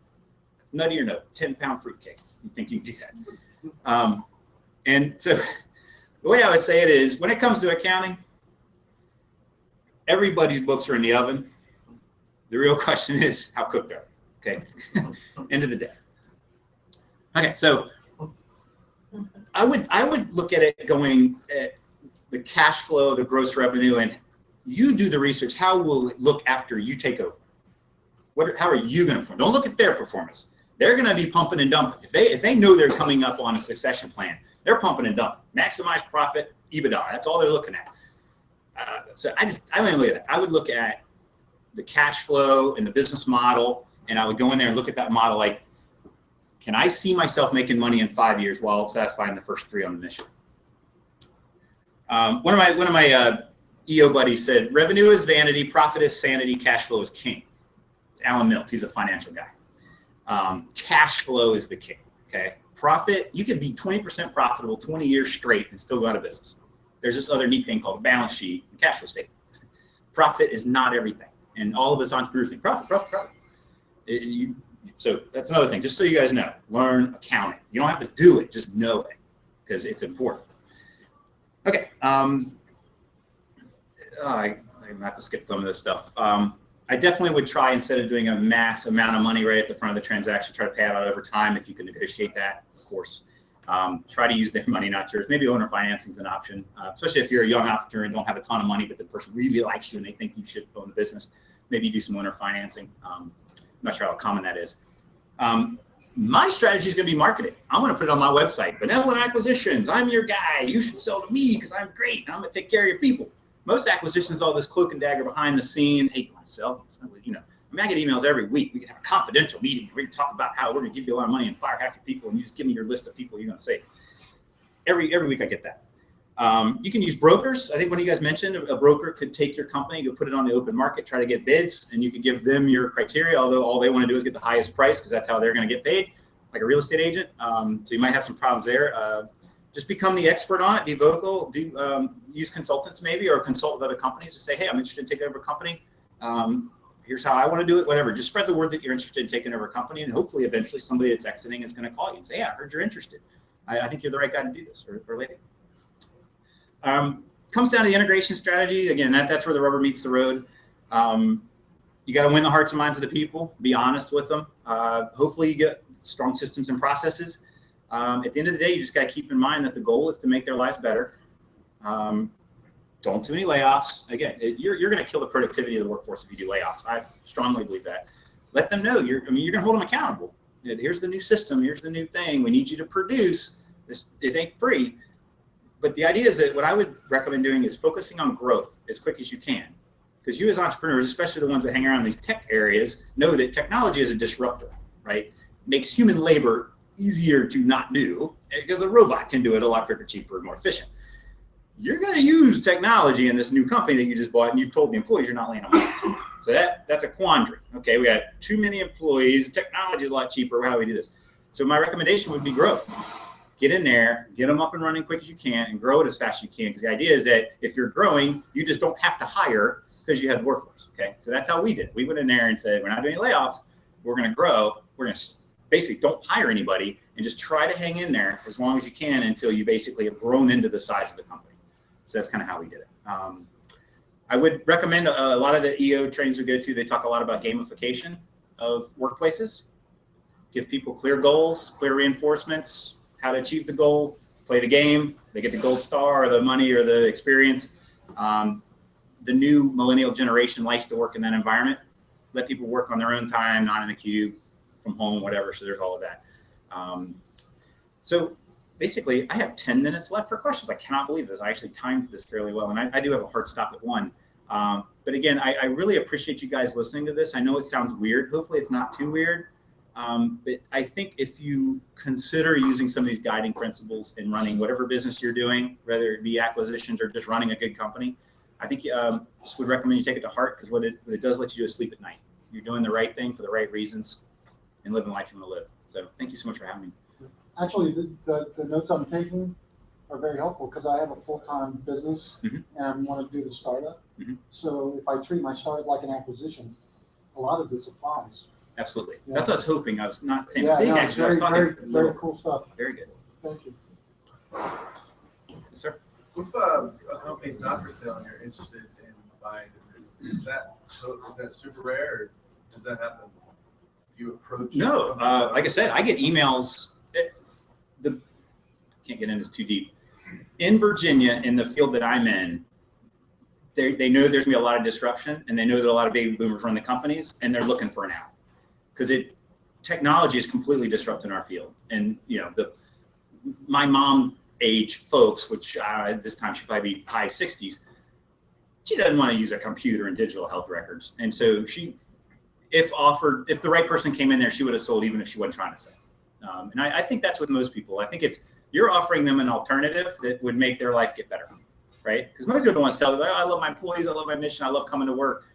Nutty or no, 10-pound fruitcake. You think you can do that? And so the way I would say it is, when it comes to accounting, everybody's books are in the oven. The real question is how cooked are they? Okay, end of the day. Okay, so I would look at it going at the cash flow, the gross revenue, and you do the research. How will it look after you take over? How are you going to perform? Don't look at their performance. They're going to be pumping and dumping. If they know they're coming up on a succession plan, they're pumping and dumping. Maximize profit, EBITDA. That's all they're looking at. So I don't even look at that. I would look at the cash flow and the business model, and I would go in there and look at that model like, can I see myself making money in 5 years while satisfying the first 3 on the mission? One of my EO buddies said, revenue is vanity, profit is sanity, cash flow is king. It's Alan Mills. He's a financial guy. Cash flow is the king. Okay. Profit, you could be 20% profitable 20 years straight and still go out of business. There's this other neat thing called a balance sheet and cash flow statement. Profit is not everything. And all of us entrepreneurs think profit. So that's another thing, just so you guys know, learn accounting. You don't have to do it, just know it because it's important. Okay. I'm have to skip some of this stuff. I definitely would try, instead of doing a mass amount of money right at the front of the transaction, try to pay it out over time if you can negotiate that, of course. Try to use their money, not yours. Maybe owner financing is an option, especially if you're a young entrepreneur and don't have a ton of money, but the person really likes you and they think you should own the business. Maybe do some owner financing. I'm not sure how common that is. My strategy is going to be marketing. I'm going to put it on my website. Benevolent Acquisitions. I'm your guy. You should sell to me because I'm great. And I'm going to take care of your people. Most acquisitions, all this cloak and dagger behind the scenes. Hey, you want to sell? You know, I mean, I get emails every week. We can have a confidential meeting. We can talk about how we're going to give you a lot of money and fire half your people, and you just give me your list of people you're going to save. Every week I get that. You can use brokers. I think one of you guys mentioned a broker could take your company, go put it on the open market, try to get bids, and you can give them your criteria, although all they want to do is get the highest price because that's how they're going to get paid, like a real estate agent. So you might have some problems there. Just become the expert on it. Be vocal. Use consultants maybe, or consult with other companies to say, hey, I'm interested in taking over a company. Here's how I want to do it, whatever. Just spread the word that you're interested in taking over a company, and hopefully eventually somebody that's exiting is going to call you and say, hey, I heard you're interested. I think you're the right guy to do this, or lady. Comes down to the integration strategy. Again, that's where the rubber meets the road. You got to win the hearts and minds of the people. Be honest with them. Hopefully you get strong systems and processes. At the end of the day, you just got to keep in mind that the goal is to make their lives better. Don't do any layoffs. Again, you're going to kill the productivity of the workforce if you do layoffs. I strongly believe that. Let them know you're going to hold them accountable. Here's the new system. Here's the new thing. We need you to produce. It ain't free. But the idea is that what I would recommend doing is focusing on growth as quick as you can. Because you as entrepreneurs, especially the ones that hang around these tech areas, know that technology is a disruptor, right? It makes human labor easier to not do because a robot can do it a lot quicker, cheaper, and more efficient. You're going to use technology in this new company that you just bought, and you've told the employees you're not laying them off. So that's a quandary. Okay, we got too many employees. Technology is a lot cheaper. How do we do this? So my recommendation would be growth. Get in there, get them up and running quick as you can, and grow it as fast as you can. Because the idea is that if you're growing, you just don't have to hire because you have the workforce. Okay, so that's how we did it. We went in there and said, we're not doing any layoffs. We're going to grow. We're going to basically don't hire anybody and just try to hang in there as long as you can until you basically have grown into the size of the company. So that's kind of how we did it. I would recommend a lot of the EO trainings we go to. They talk a lot about gamification of workplaces. Give people clear goals, clear reinforcements, how to achieve the goal, play the game. They get the gold star or the money or the experience. The new millennial generation likes to work in that environment. Let people work on their own time, not in a queue, from home, whatever. So there's all of that. So basically, I have 10 minutes left for questions. I cannot believe this. I actually timed this fairly well, and I do have a hard stop at 1. But again, I really appreciate you guys listening to this. I know it sounds weird. Hopefully it's not too weird. But I think if you consider using some of these guiding principles in running whatever business you're doing, whether it be acquisitions or just running a good company, I think just would recommend you take it to heart, because what it does let you do is sleep at night. You're doing the right thing for the right reasons and living the life you want to live. So thank you so much for having me. Actually, the notes I'm taking are very helpful because I have a full-time business and I want to do the startup. So if I treat my startup like an acquisition, a lot of this applies. Absolutely. Yeah. That's what I was hoping. I was not saying Yeah, big no, action. I was talking very cool stuff. Very good. Thank you. Yes, sir. If a company's not for sale and you're interested in buying it, is that super rare, or does that happen? You approach? No, like I said, I get emails. can't get into this too deep. In Virginia, in the field that I'm in, they know there's gonna be a lot of disruption, and they know that a lot of baby boomers run the companies, and they're looking for an out because technology is completely disrupting our field. And my mom age folks, which this time she'd probably be high 60s, she doesn't want to use a computer and digital health records. And so if the right person came in there, she would have sold even if she wasn't trying to sell. And I think that's with most people. I think you're offering them an alternative that would make their life get better, right? Because most people don't want to sell. Like, I love my employees, I love my mission, I love coming to work.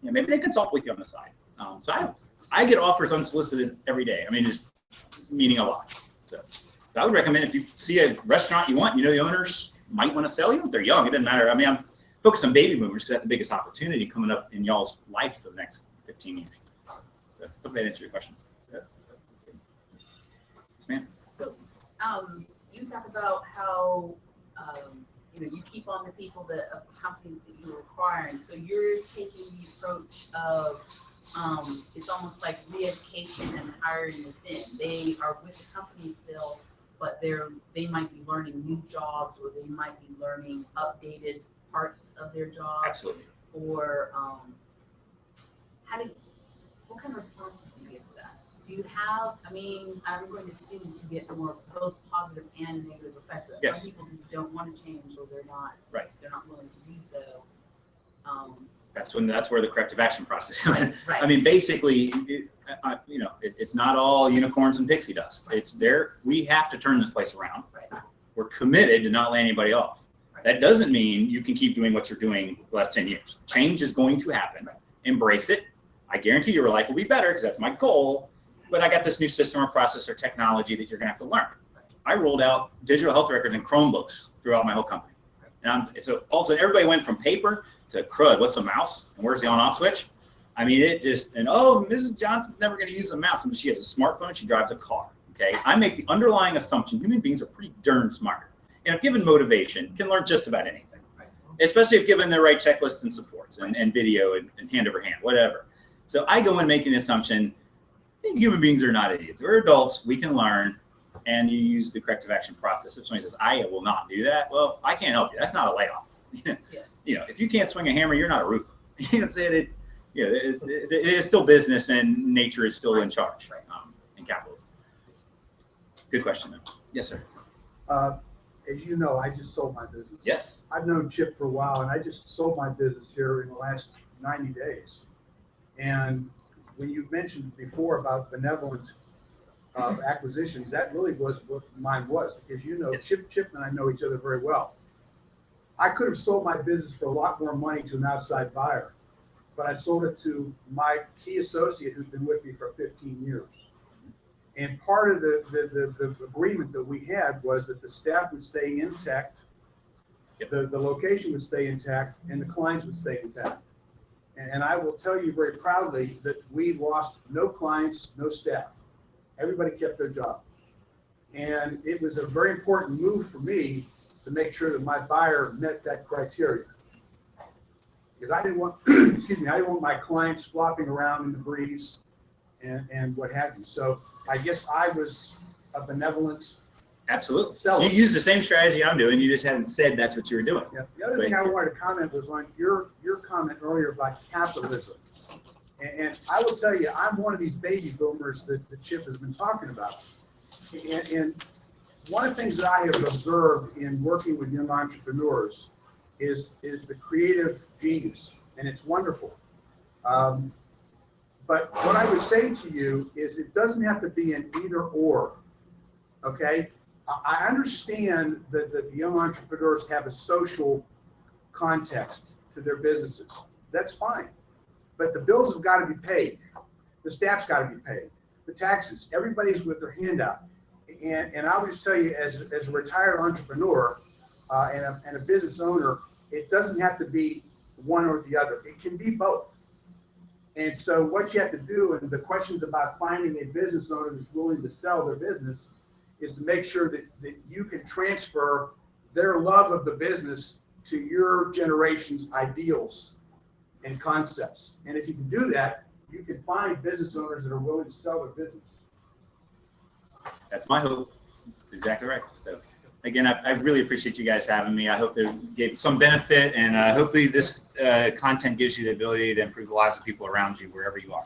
Maybe they consult with you on the side. So I get offers unsolicited every day. I mean, just meaning a lot. So I would recommend if you see a restaurant you want, the owners might want to sell, even if they're young, it doesn't matter. I mean, I'm focused on baby boomers because that's the biggest opportunity coming up in y'all's life for the next 15 years. So hope that answers your question. Yeah. Yes, ma'am. So, you talk about how, you keep on the people of companies that you're acquiring. So you're taking the approach of, it's almost like re-education and hiring within. They are with the company still, but they might be learning new jobs, or they might be learning updated parts of their job. Absolutely. Or what kind of responses do you get to that? Do you have, I'm going to assume you get more both positive and negative effects. Yes. Some people just don't want to change, or they're not willing to do so. That's where the corrective action process comes in. Right. I mean, basically, it's not all unicorns and pixie dust. It's we have to turn this place around. Right. We're committed to not laying anybody off. Right. That doesn't mean you can keep doing what you're doing for the last 10 years. Change is going to happen. Right. Embrace it. I guarantee your life will be better because that's my goal. But I got this new system or process or technology that you're going to have to learn. I rolled out digital health records and Chromebooks throughout my whole company. And so all of a sudden everybody went from paper to crud. What's a mouse? And where's the on-off switch? I mean, Mrs. Johnson's never going to use a mouse. And she has a smartphone. She drives a car. Okay. I make the underlying assumption human beings are pretty darn smart. And if given motivation, can learn just about anything. Right. Especially if given the right checklists and supports and video and hand over hand, whatever. So I go in making the assumption human beings are not idiots. We're adults. We can learn. And you use the corrective action process. If somebody says, I will not do that, well, I can't help you. That's not a layoff. If you can't swing a hammer, you're not a roofer. You can say it is still business, and nature is still in charge in capitalism. Good question, though. Yes, sir. As you know, I just sold my business. Yes. I've known Chip for a while, and I just sold my business here in the last 90 days. And when you mentioned before about benevolent acquisitions, that really was what mine was, because Yes. Chip and I know each other very well. I could have sold my business for a lot more money to an outside buyer, but I sold it to my key associate who's been with me for 15 years. And part of the agreement that we had was that the staff would stay intact, the location would stay intact, and the clients would stay intact. And I will tell you very proudly that we lost no clients, no staff. Everybody kept their job. And it was a very important move for me to make sure that my buyer met that criteria. Because I didn't want, I didn't want my clients flopping around in the breeze and what have you. So I guess I was a benevolent Absolutely. seller. You use the same strategy I'm doing. You just haven't said that's what you were doing. Yeah. The other thing I wanted to comment was on your comment earlier about capitalism. And I will tell you, I'm one of these baby boomers that Chip has been talking about. And one of the things that I have observed in working with young entrepreneurs is the creative genius, and it's wonderful. But what I would say to you is it doesn't have to be an either or, okay? I understand that the young entrepreneurs have a social context to their businesses. That's fine. But the bills have got to be paid. The staff's got to be paid. The taxes, everybody's with their hand out. And I'll just tell you, as a retired entrepreneur and a business owner, it doesn't have to be one or the other. It can be both. And so what you have to do, and the questions about finding a business owner that's willing to sell their business, is to make sure that you can transfer their love of the business to your generation's ideals and concepts. And if you can do that, you can find business owners that are willing to sell their business. That's my hope. That's exactly right. So again, I really appreciate you guys having me. I hope it gave some benefit, and hopefully this content gives you the ability to improve the lives of people around you wherever you are.